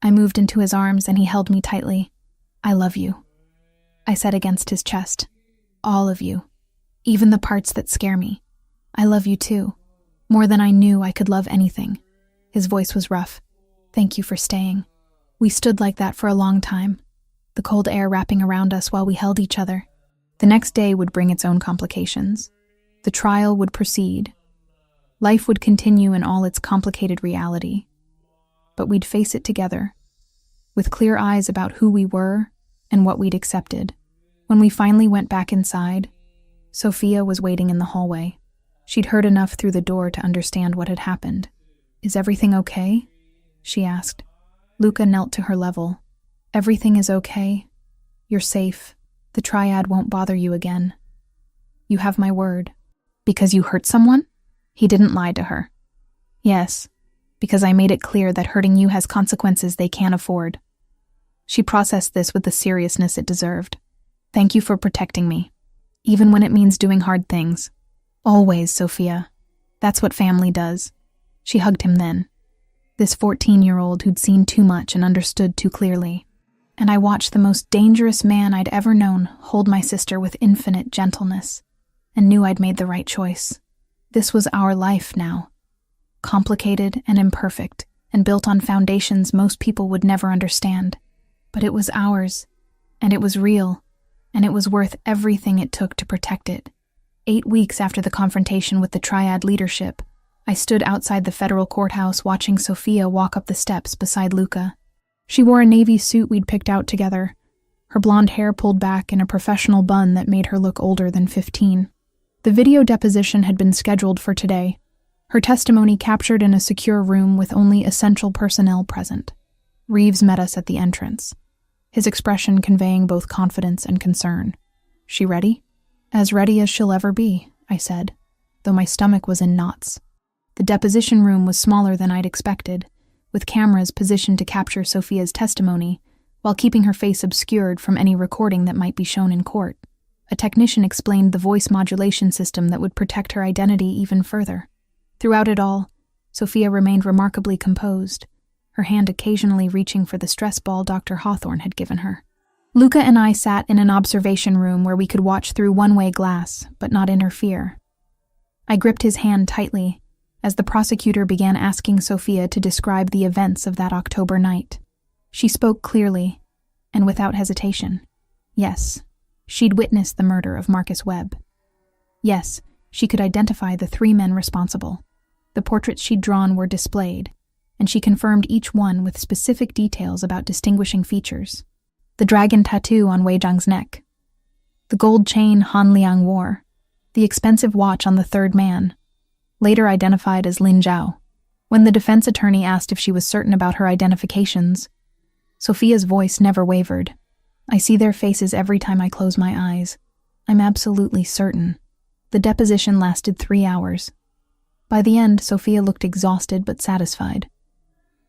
I moved into his arms and he held me tightly. I love you. I said against his chest. All of you. Even the parts that scare me. I love you too. More than I knew I could love anything. His voice was rough. Thank you for staying. We stood like that for a long time, the cold air wrapping around us while we held each other. The next day would bring its own complications. The trial would proceed. Life would continue in all its complicated reality. But we'd face it together, with clear eyes about who we were and what we'd accepted. When we finally went back inside, Sophia was waiting in the hallway. She'd heard enough through the door to understand what had happened. Is everything okay? She asked. Luca knelt to her level. Everything is okay. You're safe. The triad won't bother you again. You have my word. Because you hurt someone? He didn't lie to her. Yes, because I made it clear that hurting you has consequences they can't afford. She processed this with the seriousness it deserved. Thank you for protecting me, even when it means doing hard things. Always, Sophia. That's what family does. She hugged him then. This 14-year-old who'd seen too much and understood too clearly. And I watched the most dangerous man I'd ever known hold my sister with infinite gentleness, and knew I'd made the right choice. This was our life now. Complicated and imperfect, and built on foundations most people would never understand. But it was ours, and it was real, and it was worth everything it took to protect it. 8 weeks after the confrontation with the triad leadership, I stood outside the federal courthouse watching Sophia walk up the steps beside Luca. She wore a navy suit we'd picked out together, her blonde hair pulled back in a professional bun that made her look older than 15. The video deposition had been scheduled for today, her testimony captured in a secure room with only essential personnel present. Reeves met us at the entrance, his expression conveying both confidence and concern. She ready? As ready as she'll ever be, I said, though my stomach was in knots. The deposition room was smaller than I'd expected, with cameras positioned to capture Sophia's testimony, while keeping her face obscured from any recording that might be shown in court. A technician explained the voice modulation system that would protect her identity even further. Throughout it all, Sophia remained remarkably composed, her hand occasionally reaching for the stress ball Dr. Hawthorne had given her. Luca and I sat in an observation room where we could watch through one-way glass, but not interfere. I gripped his hand tightly as the prosecutor began asking Sophia to describe the events of that October night. She spoke clearly and without hesitation. Yes, she'd witnessed the murder of Marcus Webb. Yes, she could identify the 3 men responsible. The portraits she'd drawn were displayed, and she confirmed each one with specific details about distinguishing features. The dragon tattoo on Wei Zhang's neck, the gold chain Han Liang wore, the expensive watch on the 3rd man, later identified as Lin Zhao. When the defense attorney asked if she was certain about her identifications, Sophia's voice never wavered. I see their faces every time I close my eyes. I'm absolutely certain. The deposition lasted 3 hours. By the end, Sophia looked exhausted but satisfied.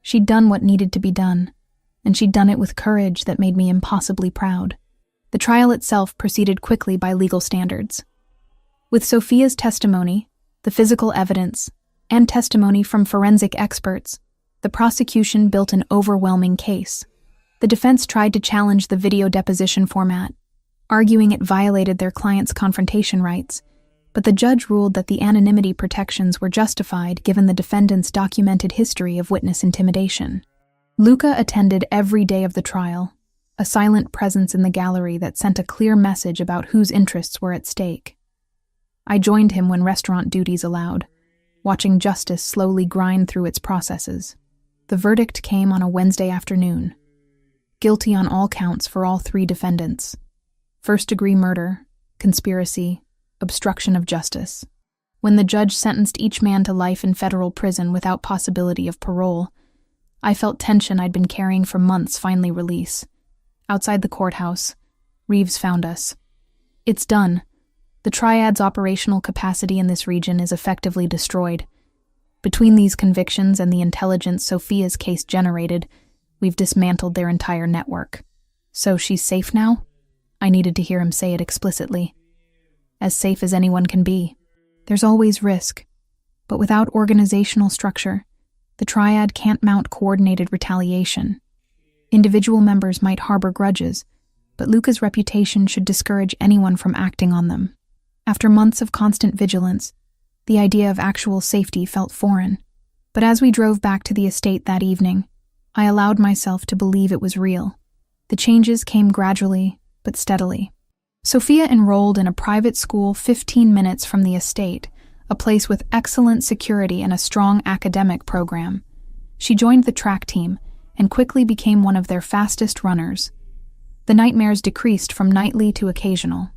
She'd done what needed to be done, and she'd done it with courage that made me impossibly proud. The trial itself proceeded quickly by legal standards. With Sophia's testimony, the physical evidence, and testimony from forensic experts, the prosecution built an overwhelming case. The defense tried to challenge the video deposition format, arguing it violated their client's confrontation rights, but the judge ruled that the anonymity protections were justified given the defendant's documented history of witness intimidation. Luca attended every day of the trial, a silent presence in the gallery that sent a clear message about whose interests were at stake. I joined him when restaurant duties allowed, watching justice slowly grind through its processes. The verdict came on a Wednesday afternoon. Guilty on all counts for all 3 defendants. First-degree murder, conspiracy, obstruction of justice. When the judge sentenced each man to life in federal prison without possibility of parole, I felt tension I'd been carrying for months finally release. Outside the courthouse, Reeves found us. It's done. The Triad's operational capacity in this region is effectively destroyed. Between these convictions and the intelligence Sophia's case generated, we've dismantled their entire network. So she's safe now? I needed to hear him say it explicitly. As safe as anyone can be. There's always risk, but without organizational structure, the Triad can't mount coordinated retaliation. Individual members might harbor grudges, but Luca's reputation should discourage anyone from acting on them. After months of constant vigilance, the idea of actual safety felt foreign. But as we drove back to the estate that evening, I allowed myself to believe it was real. The changes came gradually, but steadily. Sophia enrolled in a private school 15 minutes from the estate, a place with excellent security and a strong academic program. She joined the track team and quickly became one of their fastest runners. The nightmares decreased from nightly to occasional.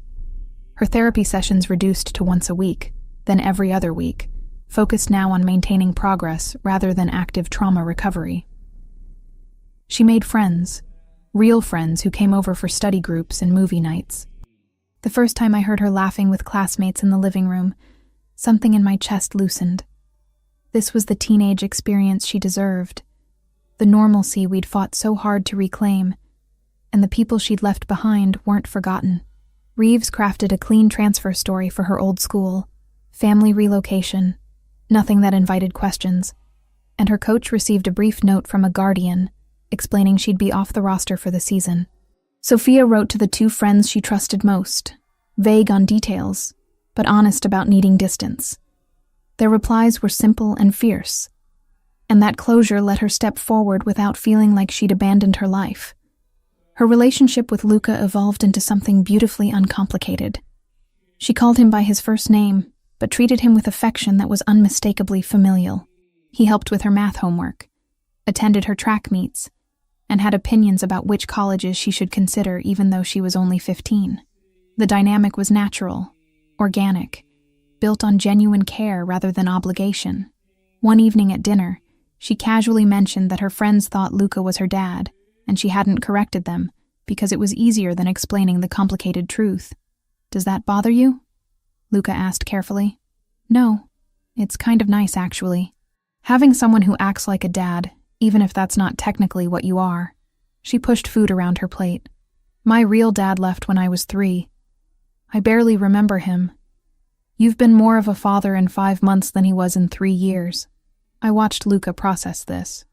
Her therapy sessions reduced to once a week, then every other week, focused now on maintaining progress rather than active trauma recovery. She made friends, real friends who came over for study groups and movie nights. The first time I heard her laughing with classmates in the living room, something in my chest loosened. This was the teenage experience she deserved, the normalcy we'd fought so hard to reclaim, and the people she'd left behind weren't forgotten. Reeves crafted a clean transfer story for her old school, family relocation, nothing that invited questions, and her coach received a brief note from a guardian explaining she'd be off the roster for the season. Sophia wrote to the 2 friends she trusted most, vague on details, but honest about needing distance. Their replies were simple and fierce, and that closure let her step forward without feeling like she'd abandoned her life. Her relationship with Luca evolved into something beautifully uncomplicated. She called him by his first name, but treated him with affection that was unmistakably familial. He helped with her math homework, attended her track meets, and had opinions about which colleges she should consider even though she was only 15. The dynamic was natural, organic, built on genuine care rather than obligation. One evening at dinner, she casually mentioned that her friends thought Luca was her dad, and she hadn't corrected them because it was easier than explaining the complicated truth. "Does that bother you?" Luca asked carefully. "No, it's kind of nice actually. Having someone who acts like a dad, even if that's not technically what you are." She pushed food around her plate. "My real dad left when I was 3. I barely remember him. You've been more of a father in 5 months than he was in 3 years. I watched Luca process this,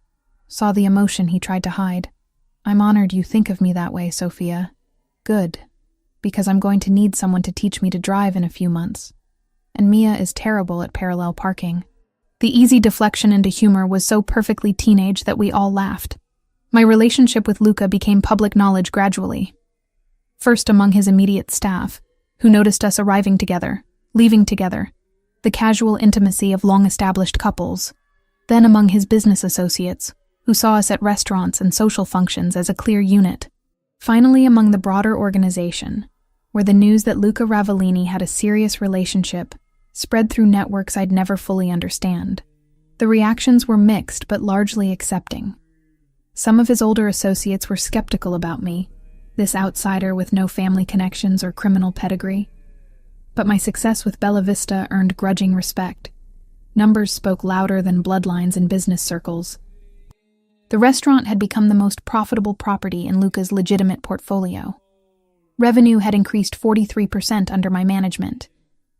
saw the emotion he tried to hide. I'm honored you think of me that way, Sophia. Good, because I'm going to need someone to teach me to drive in a few months. And Mia is terrible at parallel parking. The easy deflection into humor was so perfectly teenage that we all laughed. My relationship with Luca became public knowledge gradually. First among his immediate staff, who noticed us arriving together, leaving together, the casual intimacy of long-established couples. Then among his business associates, who saw us at restaurants and social functions as a clear unit. Finally among the broader organization, where the news that Luca Ravellini had a serious relationship spread through networks I'd never fully understand. The reactions were mixed but largely accepting. Some of his older associates were skeptical about me, this outsider with no family connections or criminal pedigree. But my success with Bella Vista earned grudging respect. Numbers spoke louder than bloodlines in business circles. The restaurant had become the most profitable property in Luca's legitimate portfolio. Revenue had increased 43% under my management,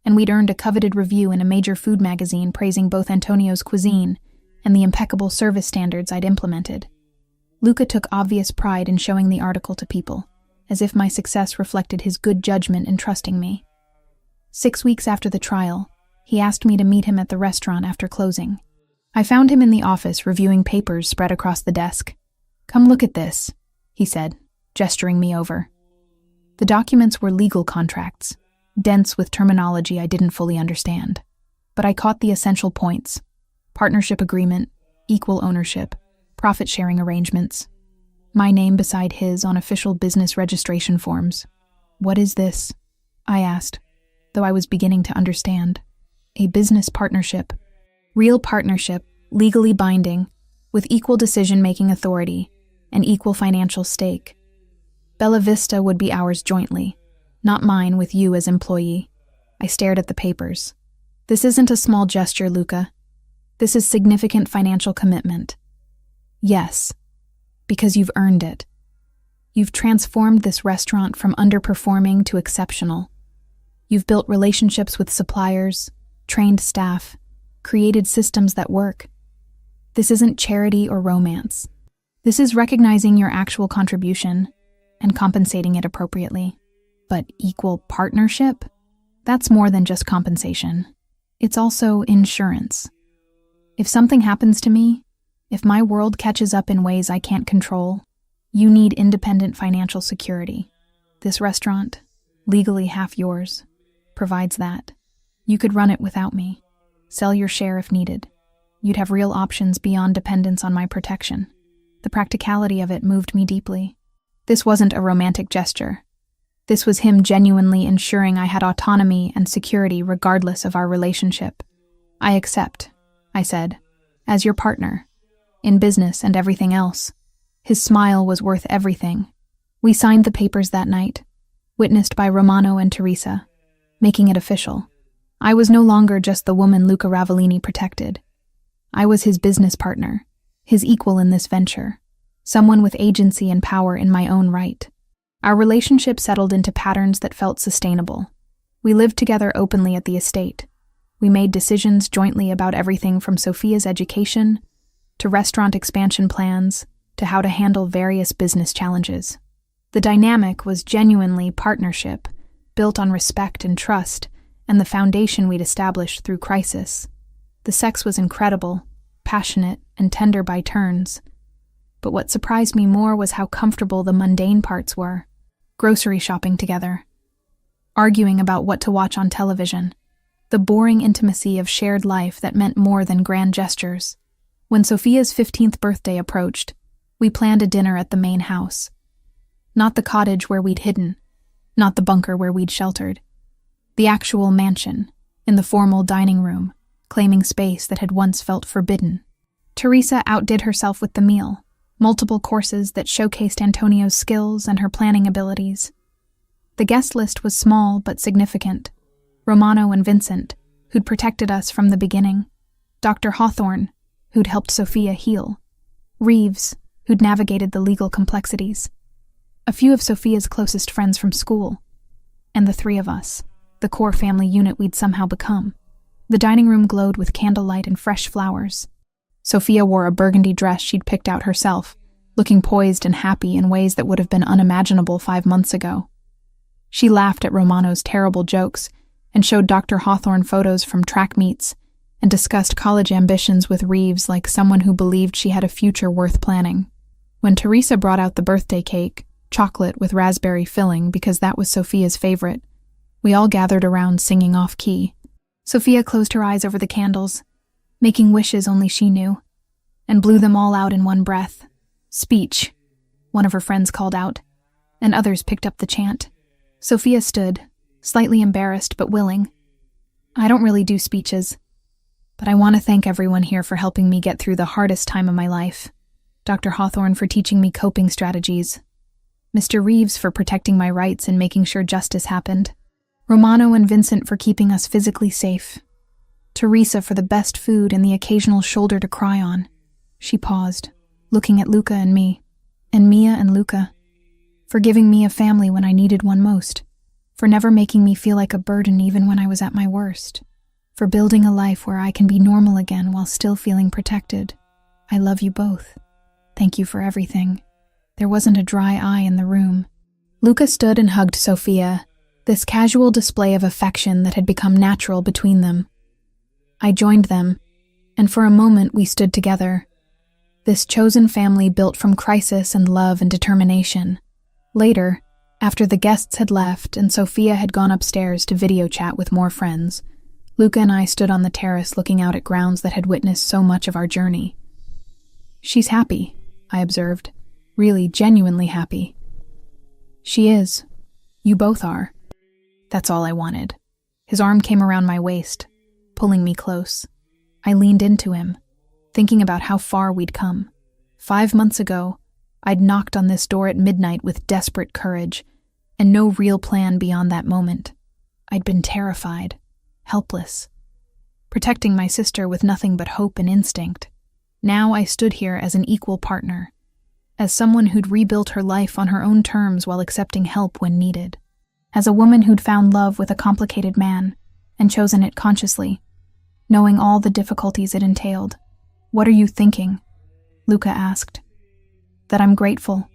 and we'd earned a coveted review in a major food magazine praising both Antonio's cuisine and the impeccable service standards I'd implemented. Luca took obvious pride in showing the article to people, as if my success reflected his good judgment in trusting me. 6 weeks after the trial, he asked me to meet him at the restaurant after closing. I found him in the office reviewing papers spread across the desk. "Come look at this," he said, gesturing me over. The documents were legal contracts, dense with terminology I didn't fully understand. But I caught the essential points: partnership agreement, equal ownership, profit-sharing arrangements. My name beside his on official business registration forms. "What is this?" I asked, though I was beginning to understand. "A business partnership. Real partnership, legally binding, with equal decision-making authority and equal financial stake. Bella Vista would be ours jointly, not mine with you as employee." I stared at the papers. "This isn't a small gesture, Luca. This is significant financial commitment." "Yes, because you've earned it. You've transformed this restaurant from underperforming to exceptional. You've built relationships with suppliers, trained staff, created systems that work. This isn't charity or romance. This is recognizing your actual contribution and compensating it appropriately. But equal partnership? That's more than just compensation. It's also insurance. If something happens to me, if my world catches up in ways I can't control, you need independent financial security. This restaurant, legally half yours, provides that. You could run it without me. Sell your share if needed. You'd have real options beyond dependence on my protection. The practicality of it moved me deeply. This wasn't a romantic gesture. This was him genuinely ensuring I had autonomy and security regardless of our relationship. "I accept," I said, "as your partner, in business and everything else." His smile was worth everything. We signed the papers that night, witnessed by Romano and Teresa, making it official. I was no longer just the woman Luca Ravellini protected. I was his business partner, his equal in this venture, someone with agency and power in my own right. Our relationship settled into patterns that felt sustainable. We lived together openly at the estate. We made decisions jointly about everything from Sophia's education to restaurant expansion plans to how to handle various business challenges. The dynamic was genuinely partnership, built on respect and trust, and the foundation we'd established through crisis. The sex was incredible, passionate, and tender by turns. But what surprised me more was how comfortable the mundane parts were. Grocery shopping together, arguing about what to watch on television, the boring intimacy of shared life that meant more than grand gestures. When Sophia's 15th birthday approached, we planned a dinner at the main house. Not the cottage where we'd hidden, not the bunker where we'd sheltered. The actual mansion, in the formal dining room, claiming space that had once felt forbidden. Teresa outdid herself with the meal, multiple courses that showcased Antonio's skills and her planning abilities. The guest list was small but significant. Romano and Vincent, who'd protected us from the beginning. Dr. Hawthorne, who'd helped Sophia heal. Reeves, who'd navigated the legal complexities. A few of Sophia's closest friends from school. And the three of us, the core family unit we'd somehow become. The dining room glowed with candlelight and fresh flowers. Sophia wore a burgundy dress she'd picked out herself, looking poised and happy in ways that would have been unimaginable 5 months ago. She laughed at Romano's terrible jokes and showed Dr. Hawthorne photos from track meets and discussed college ambitions with Reeves like someone who believed she had a future worth planning. When Teresa brought out the birthday cake, chocolate with raspberry filling because that was Sophia's favorite, we all gathered around singing off-key. Sophia closed her eyes over the candles, making wishes only she knew, and blew them all out in one breath. "Speech," one of her friends called out, and others picked up the chant. Sophia stood, slightly embarrassed but willing. "I don't really do speeches, but I want to thank everyone here for helping me get through the hardest time of my life. Dr. Hawthorne for teaching me coping strategies. Mr. Reeves for protecting my rights and making sure justice happened. Romano and Vincent for keeping us physically safe. Teresa for the best food and the occasional shoulder to cry on." She paused, looking at Luca and me, and Mia and Luca, for giving me a family when I needed one most, for never making me feel like a burden even when I was at my worst, for building a life where I can be normal again while still feeling protected. I love you both. Thank you for everything. There wasn't a dry eye in the room. Luca stood and hugged Sophia, this casual display of affection that had become natural between them. I joined them, and for a moment we stood together, this chosen family built from crisis and love and determination. Later, after the guests had left and Sophia had gone upstairs to video chat with more friends, Luca and I stood on the terrace looking out at grounds that had witnessed so much of our journey. "She's happy," I observed, really genuinely happy. "She is. You both are." That's all I wanted. His arm came around my waist, pulling me close. I leaned into him, thinking about how far we'd come. 5 months ago, I'd knocked on this door at midnight with desperate courage, and no real plan beyond that moment. I'd been terrified, helpless, protecting my sister with nothing but hope and instinct. Now I stood here as an equal partner, as someone who'd rebuilt her life on her own terms while accepting help when needed, as a woman who'd found love with a complicated man and chosen it consciously, knowing all the difficulties it entailed. "What are you thinking?" Luca asked. "That I'm grateful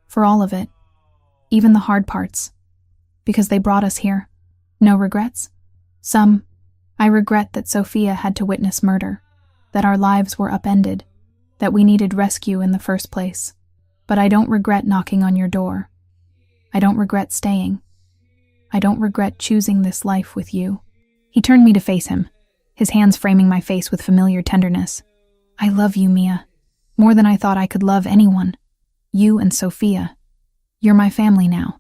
for all of it, even the hard parts, because they brought us here. No regrets? Some. I regret that Sophia had to witness murder, that our lives were upended, that we needed rescue in the first place. But I don't regret knocking on your door. I don't regret staying. I don't regret choosing this life with you." He turned me to face him, his hands framing my face with familiar tenderness. "I love you, Mia, more than I thought I could love anyone. You and Sophia. You're my family now,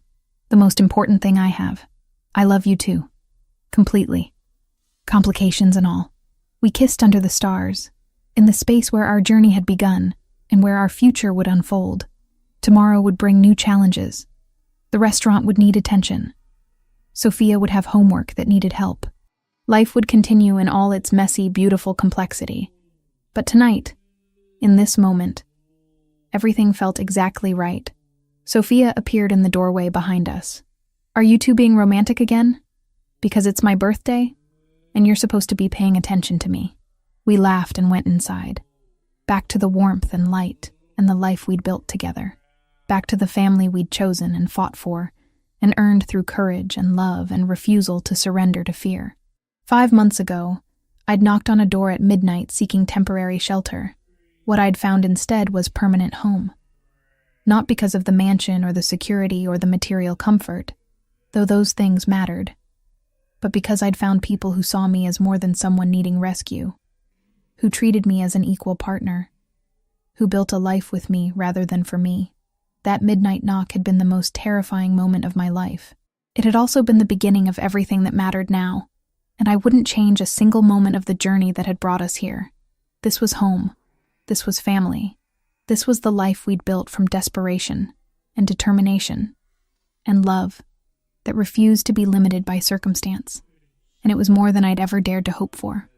the most important thing I have. I love you too. Completely. Complications and all. We kissed under the stars, in the space where our journey had begun and where our future would unfold. Tomorrow would bring new challenges. The restaurant would need attention. Sophia would have homework that needed help. Life would continue in all its messy, beautiful complexity. But tonight, in this moment, everything felt exactly right. Sophia appeared in the doorway behind us. "Are you two being romantic again? Because it's my birthday, and you're supposed to be paying attention to me." We laughed and went inside. Back to the warmth and light and the life we'd built together. Back to the family we'd chosen and fought for, and earned through courage and love and refusal to surrender to fear. 5 months ago, I'd knocked on a door at midnight seeking temporary shelter. What I'd found instead was permanent home. Not because of the mansion or the security or the material comfort, though those things mattered, but because I'd found people who saw me as more than someone needing rescue, who treated me as an equal partner, who built a life with me rather than for me. That midnight knock had been the most terrifying moment of my life. It had also been the beginning of everything that mattered now, and I wouldn't change a single moment of the journey that had brought us here. This was home. This was family. This was the life we'd built from desperation and determination and love that refused to be limited by circumstance, and it was more than I'd ever dared to hope for.